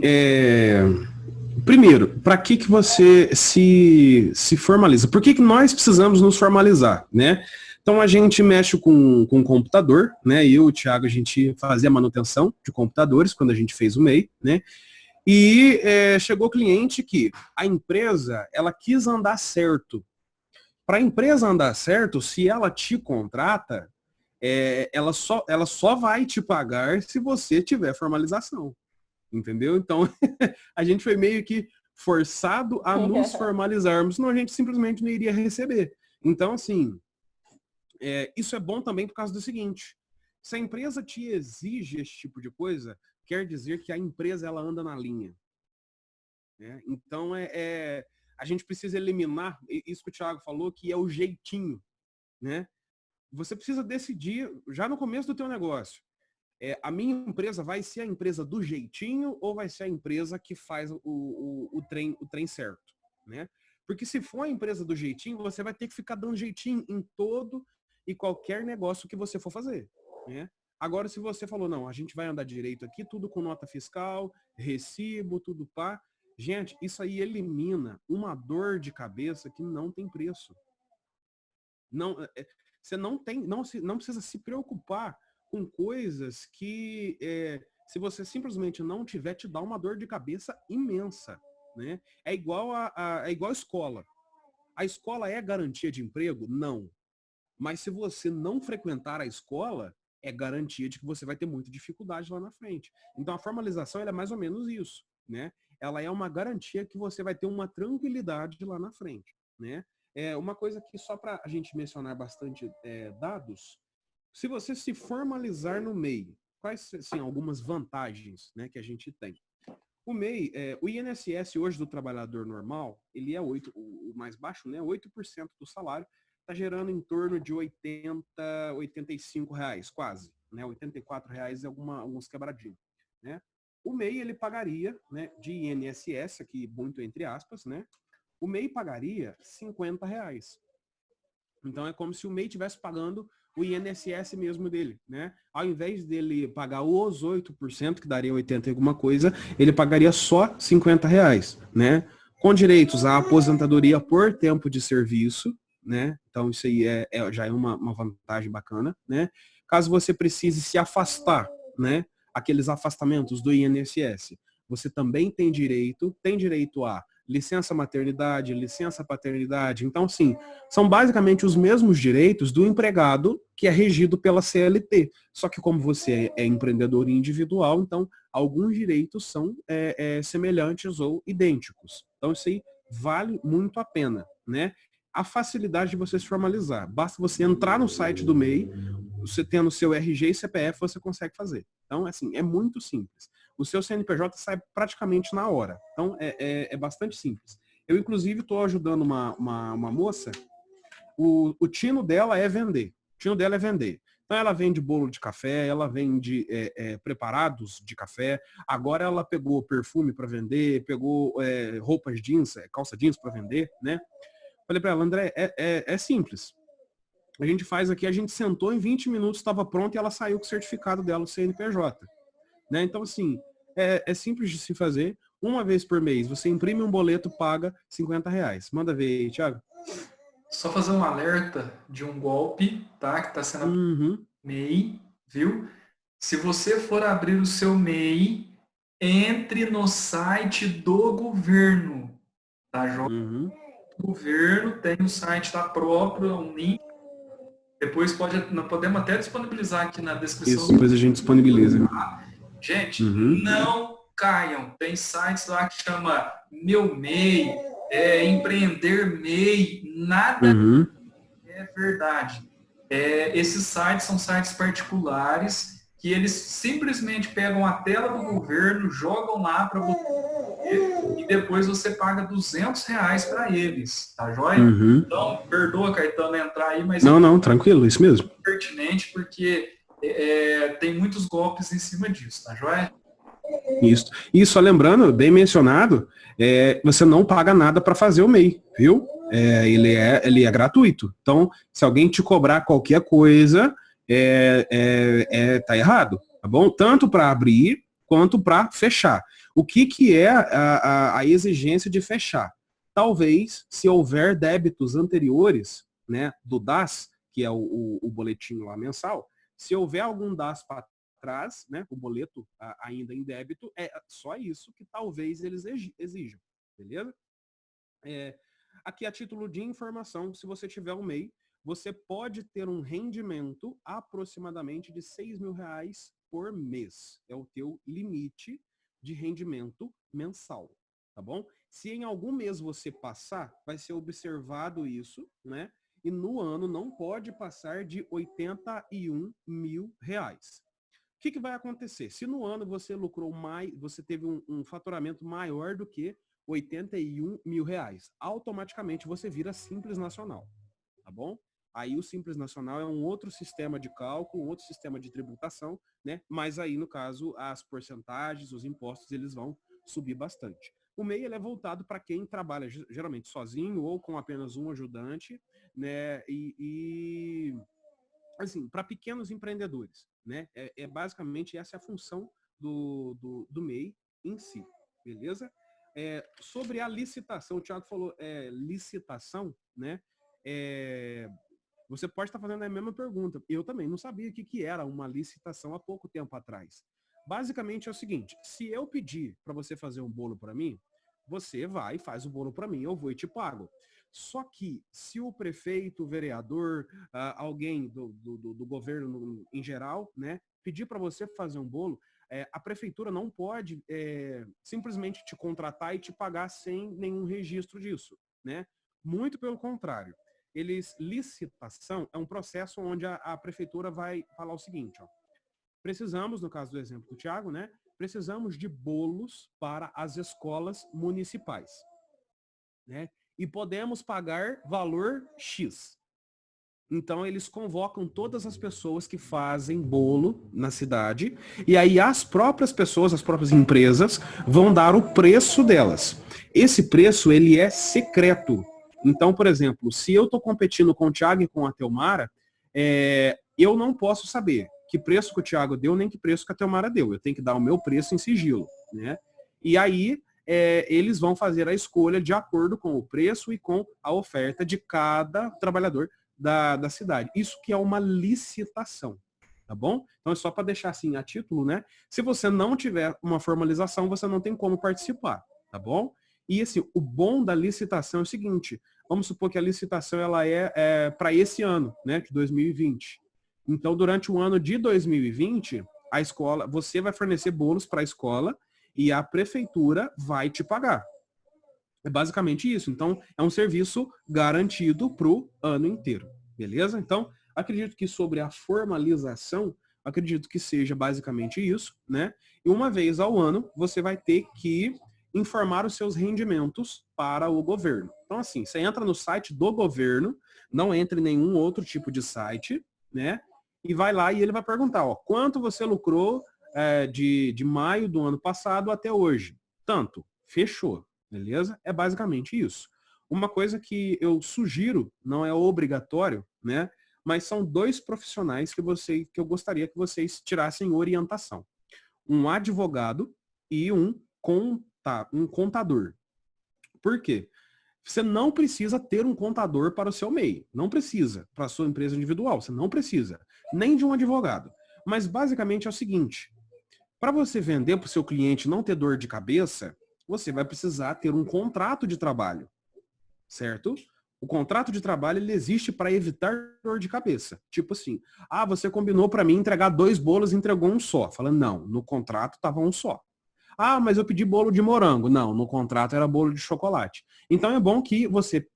primeiro, para que você se formaliza? Por que nós precisamos nos formalizar, né? Então a gente mexe com computador, né? Eu e o Thiago, a gente fazia manutenção de computadores quando a gente fez o MEI, né? E chegou cliente que a empresa, ela quis andar certo. Para a empresa andar certo, se ela te contrata, ela só vai te pagar se você tiver formalização. Entendeu? Então, a gente foi meio que forçado a nos formalizarmos, senão a gente simplesmente não iria receber. Então, assim, isso é bom também por causa do seguinte: se a empresa te exige esse tipo de coisa, quer dizer que a empresa ela anda na linha. Né? Então, a gente precisa eliminar isso que o Thiago falou, que é o jeitinho. Né? Você precisa decidir já no começo do teu negócio. A minha empresa vai ser a empresa do jeitinho ou vai ser a empresa que faz o trem certo, né? Porque se for a empresa do jeitinho, você vai ter que ficar dando jeitinho em todo e qualquer negócio que você for fazer, né? Agora, se você falou, não, a gente vai andar direito aqui, tudo com nota fiscal, recibo, tudo pá. Gente, isso aí elimina uma dor de cabeça que não tem preço. Não, você não precisa se preocupar com coisas que, se você simplesmente não tiver, te dá uma dor de cabeça imensa, né? É igual a escola. A escola é garantia de emprego? Não. Mas se você não frequentar a escola, é garantia de que você vai ter muita dificuldade lá na frente. Então a formalização ela é mais ou menos isso, né? Ela é uma garantia que você vai ter uma tranquilidade lá na frente, né? Uma coisa que só para a gente mencionar bastante dados, se você se formalizar no MEI, quais assim, algumas vantagens, né, que a gente tem? O MEI, o INSS hoje do trabalhador normal, ele é o mais baixo, né, 8% do salário, está gerando em torno de 85 reais, quase, né, 84 reais e alguns quebradinhos, né? O MEI, ele pagaria, né, de INSS, aqui muito entre aspas, né, o MEI pagaria 50 reais. Então é como se o MEI estivesse pagando o INSS mesmo dele, né? Ao invés dele pagar os 8%, que daria 80 e alguma coisa, ele pagaria só 50 reais, né? Com direitos à aposentadoria por tempo de serviço, né? Então isso aí já é uma vantagem bacana, né? Caso você precise se afastar, né? Aqueles afastamentos do INSS, você também tem direito a licença maternidade, licença paternidade. Então, sim, são basicamente os mesmos direitos do empregado que é regido pela CLT. Só que como você é empreendedor individual, então alguns direitos são semelhantes ou idênticos. Então, isso aí vale muito a pena, né? A facilidade de você se formalizar. Basta você entrar no site do MEI, você tendo seu RG e CPF, você consegue fazer. Então, assim, é muito simples. o seu CNPJ sai praticamente na hora. Então, é bastante simples. Eu, inclusive, estou ajudando uma moça, o tino dela é vender. O tino dela é vender. Então, ela vende bolo de café, ela vende preparados de café. Agora, ela pegou perfume para vender, pegou roupas jeans, calça jeans para vender, né? Falei para ela, André, é simples. A gente faz aqui, a gente sentou em 20 minutos, estava pronto e ela saiu com o certificado dela, o CNPJ. Né? Então, assim, é simples de se fazer. Uma vez por mês, você imprime um boleto, paga R$50. Manda ver aí, Thiago. Só fazer um alerta de um golpe, tá? Que está sendo MEI, viu? Se você for abrir o seu MEI, entre no site do governo, tá, João? O governo tem um site da própria, um link. Depois podemos até disponibilizar aqui na descrição. Isso, depois a gente disponibiliza. Gente, não caiam. Tem sites lá que chama Meu MEI, Empreender MEI, nada é verdade. Esses sites são sites particulares que eles simplesmente pegam a tela do governo, jogam lá para você e depois você paga R$200 para eles, tá joia? Então, perdoa, Caetano, entrar aí, mas... Não, tranquilo, isso mesmo. É pertinente porque tem muitos golpes em cima disso, tá joia? Isso. E só lembrando, bem mencionado, você não paga nada para fazer o MEI, viu? Ele é gratuito. Então, se alguém te cobrar qualquer coisa, tá errado, tá bom? Tanto para abrir quanto para fechar. O que é a exigência de fechar? Talvez, se houver débitos anteriores, né, do DAS, que é o boletim lá mensal, se houver algum DAS para trás, né, o boleto ainda em débito, é só isso que talvez eles exijam, beleza? Aqui a título de informação, se você tiver um MEI, você pode ter um rendimento aproximadamente de R$6.000 por mês. É o teu limite de rendimento mensal, tá bom? Se em algum mês você passar, vai ser observado isso, né? E no ano não pode passar de R$81 mil. O que vai acontecer? Se no ano você lucrou mais, você teve um faturamento maior do que R$81 mil, automaticamente você vira Simples Nacional, tá bom? Aí o Simples Nacional é um outro sistema de cálculo, um outro sistema de tributação, né? Mas aí, no caso, as porcentagens, os impostos, eles vão subir bastante. O MEI ele é voltado para quem trabalha geralmente sozinho ou com apenas um ajudante, né? E assim, para pequenos empreendedores, né? Basicamente essa é a função do MEI em si, beleza? Sobre a licitação, o Thiago falou licitação, né? Você pode estar fazendo a mesma pergunta. Eu também não sabia o que era uma licitação há pouco tempo atrás. Basicamente é o seguinte, se eu pedir para você fazer um bolo para mim, você vai e faz o bolo para mim, eu vou e te pago. Só que se o prefeito, o vereador, alguém do governo em geral, né, pedir para você fazer um bolo, a prefeitura não pode simplesmente te contratar e te pagar sem nenhum registro disso, né? Muito pelo contrário. Licitação é um processo onde a prefeitura vai falar o seguinte, ó. Precisamos, no caso do exemplo do Thiago, né? Precisamos de bolos para as escolas municipais, né? E podemos pagar valor X. Então, eles convocam todas as pessoas que fazem bolo na cidade e aí as próprias pessoas, as próprias empresas vão dar o preço delas. Esse preço, ele é secreto. Então, por exemplo, se eu estou competindo com o Thiago e com a Teomara, eu não posso saber que preço que o Thiago deu, nem que preço que a Teomara deu. Eu tenho que dar o meu preço em sigilo, né? E aí, eles vão fazer a escolha de acordo com o preço e com a oferta de cada trabalhador da cidade. Isso que é uma licitação, tá bom? Então é só para deixar assim a título, né? Se você não tiver uma formalização, você não tem como participar, tá bom? E assim, o bom da licitação é o seguinte, vamos supor que a licitação ela é para esse ano, né, de 2020. Então, durante o ano de 2020, a escola, você vai fornecer bolos para a escola e a prefeitura vai te pagar. É basicamente isso. Então, é um serviço garantido para o ano inteiro. Beleza? Então, acredito que sobre a formalização, Acredito que seja basicamente isso, né? E uma vez ao ano, você vai ter que informar os seus rendimentos para o governo. Então, assim, você entra no site do governo, não entre em nenhum outro tipo de site, né? E vai lá e ele vai perguntar, ó, quanto você lucrou de maio do ano passado até hoje? Tanto. Fechou. Beleza? É basicamente isso. Uma coisa que eu sugiro, não é obrigatório, né? Mas são 2 profissionais que eu gostaria que vocês tirassem orientação. Um advogado e um contador. Por quê? Você não precisa ter um contador para o seu MEI. Não precisa. Para a sua empresa individual, você não precisa. Nem de um advogado. Mas basicamente é o seguinte. Para você vender para o seu cliente não ter dor de cabeça, você vai precisar ter um contrato de trabalho. Certo? O contrato de trabalho ele existe para evitar dor de cabeça. Tipo assim, você combinou para mim entregar 2 bolos e entregou um só. Falando, não, no contrato estava um só. Mas eu pedi bolo de morango. Não, no contrato era bolo de chocolate. Então é bom que você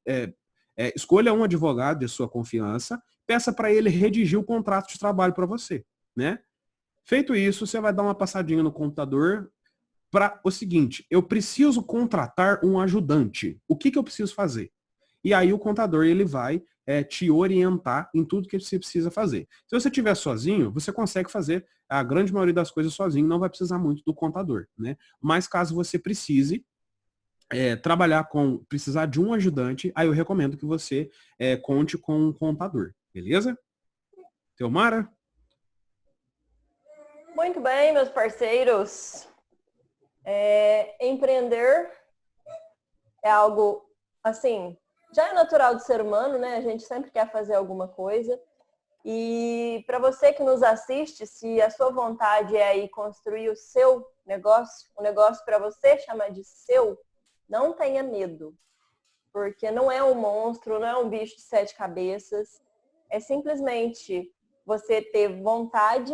escolha um advogado de sua confiança, peça para ele redigir o contrato de trabalho para você, né? Feito isso, você vai dar uma passadinha no computador para o seguinte, eu preciso contratar um ajudante. O que eu preciso fazer? E aí o contador ele vai te orientar em tudo que você precisa fazer. Se você estiver sozinho, você consegue fazer a grande maioria das coisas sozinho, não vai precisar muito do contador, né? Mas caso você precise precisar de um ajudante, aí eu recomendo que você conte com um contador, beleza? Teomara? Muito bem, meus parceiros. Empreender é algo, assim, já é natural do ser humano, né? A gente sempre quer fazer alguma coisa. E para você que nos assiste, se a sua vontade é aí construir o seu negócio, o negócio para você chamar de seu, não tenha medo. Porque não é um monstro, não é um bicho de 7 cabeças. É simplesmente você ter vontade,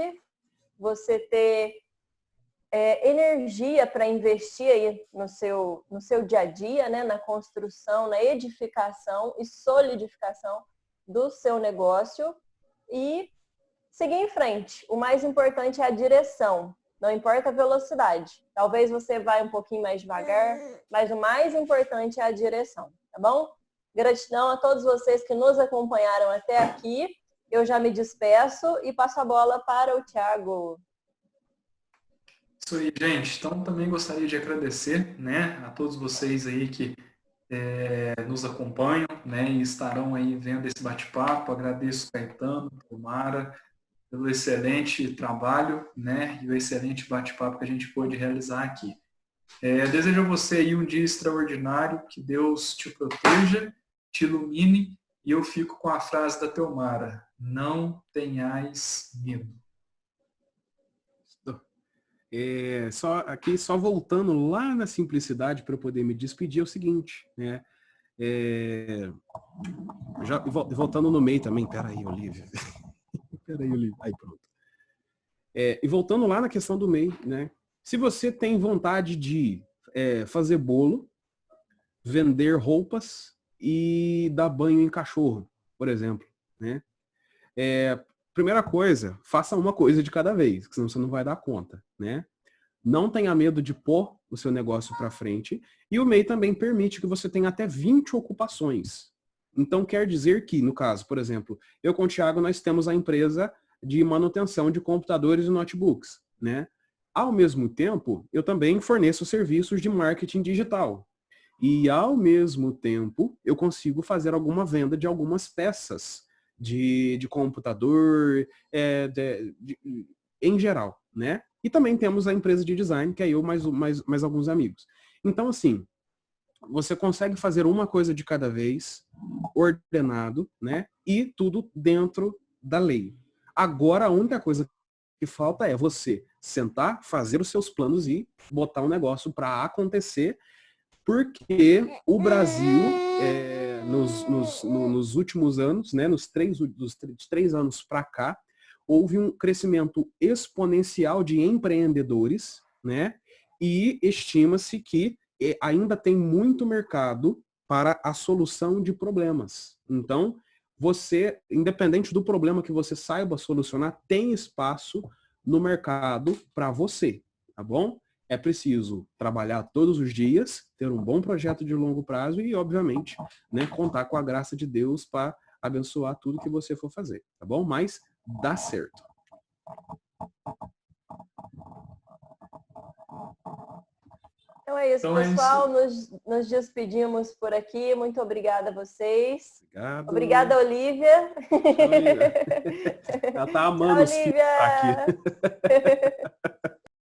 você ter energia para investir aí no seu dia a dia, né? Na construção, na edificação e solidificação do seu negócio e seguir em frente. O mais importante é a direção, não importa a velocidade. Talvez você vá um pouquinho mais devagar, mas o mais importante é a direção, tá bom? Gratidão a todos vocês que nos acompanharam até aqui. Eu já me despeço e passo a bola para o Thiago. Isso aí, gente. Então, também gostaria de agradecer, né, a todos vocês aí que nos acompanham, né, e estarão aí vendo esse bate-papo. Agradeço Caetano, Teomara, pelo excelente trabalho, né, e o excelente bate-papo que a gente pôde realizar aqui. Desejo a você aí um dia extraordinário, que Deus te proteja, te ilumine, e eu fico com a frase da Teomara: não tenhais medo. Só voltando lá na simplicidade para eu poder me despedir, é o seguinte, né? Voltando no meio também, peraí, Olívia. Peraí, Olívia. Aí, pronto. E voltando lá na questão do MEI, né? Se você tem vontade de fazer bolo, vender roupas e dar banho em cachorro, por exemplo, né? Primeira coisa, faça uma coisa de cada vez, senão você não vai dar conta, né? Não tenha medo de pôr o seu negócio para frente. E o MEI também permite que você tenha até 20 ocupações. Então, quer dizer que, no caso, por exemplo, eu com o Thiago, nós temos a empresa de manutenção de computadores e notebooks, né? Ao mesmo tempo, eu também forneço serviços de marketing digital. E, ao mesmo tempo, eu consigo fazer alguma venda de algumas peças de computador, em geral, né? E também temos a empresa de design, que é eu mais alguns amigos. Então, assim, você consegue fazer uma coisa de cada vez, ordenado, né? E tudo dentro da lei. Agora, a única coisa que falta é você sentar, fazer os seus planos e botar um negócio para acontecer, porque o Brasil, nos últimos anos, né, dos 3 anos para cá, houve um crescimento exponencial de empreendedores, né? E estima-se que ainda tem muito mercado para a solução de problemas. Então, você, independente do problema que você saiba solucionar, tem espaço no mercado para você, tá bom? É preciso trabalhar todos os dias, ter um bom projeto de longo prazo e, obviamente, né, contar com a graça de Deus para abençoar tudo que você for fazer, tá bom? Mas dá certo. Então é isso, pessoal. Nos despedimos por aqui. Muito obrigada a vocês. Obrigado. Obrigada, Olivia. Ela tá amando os filhos aqui.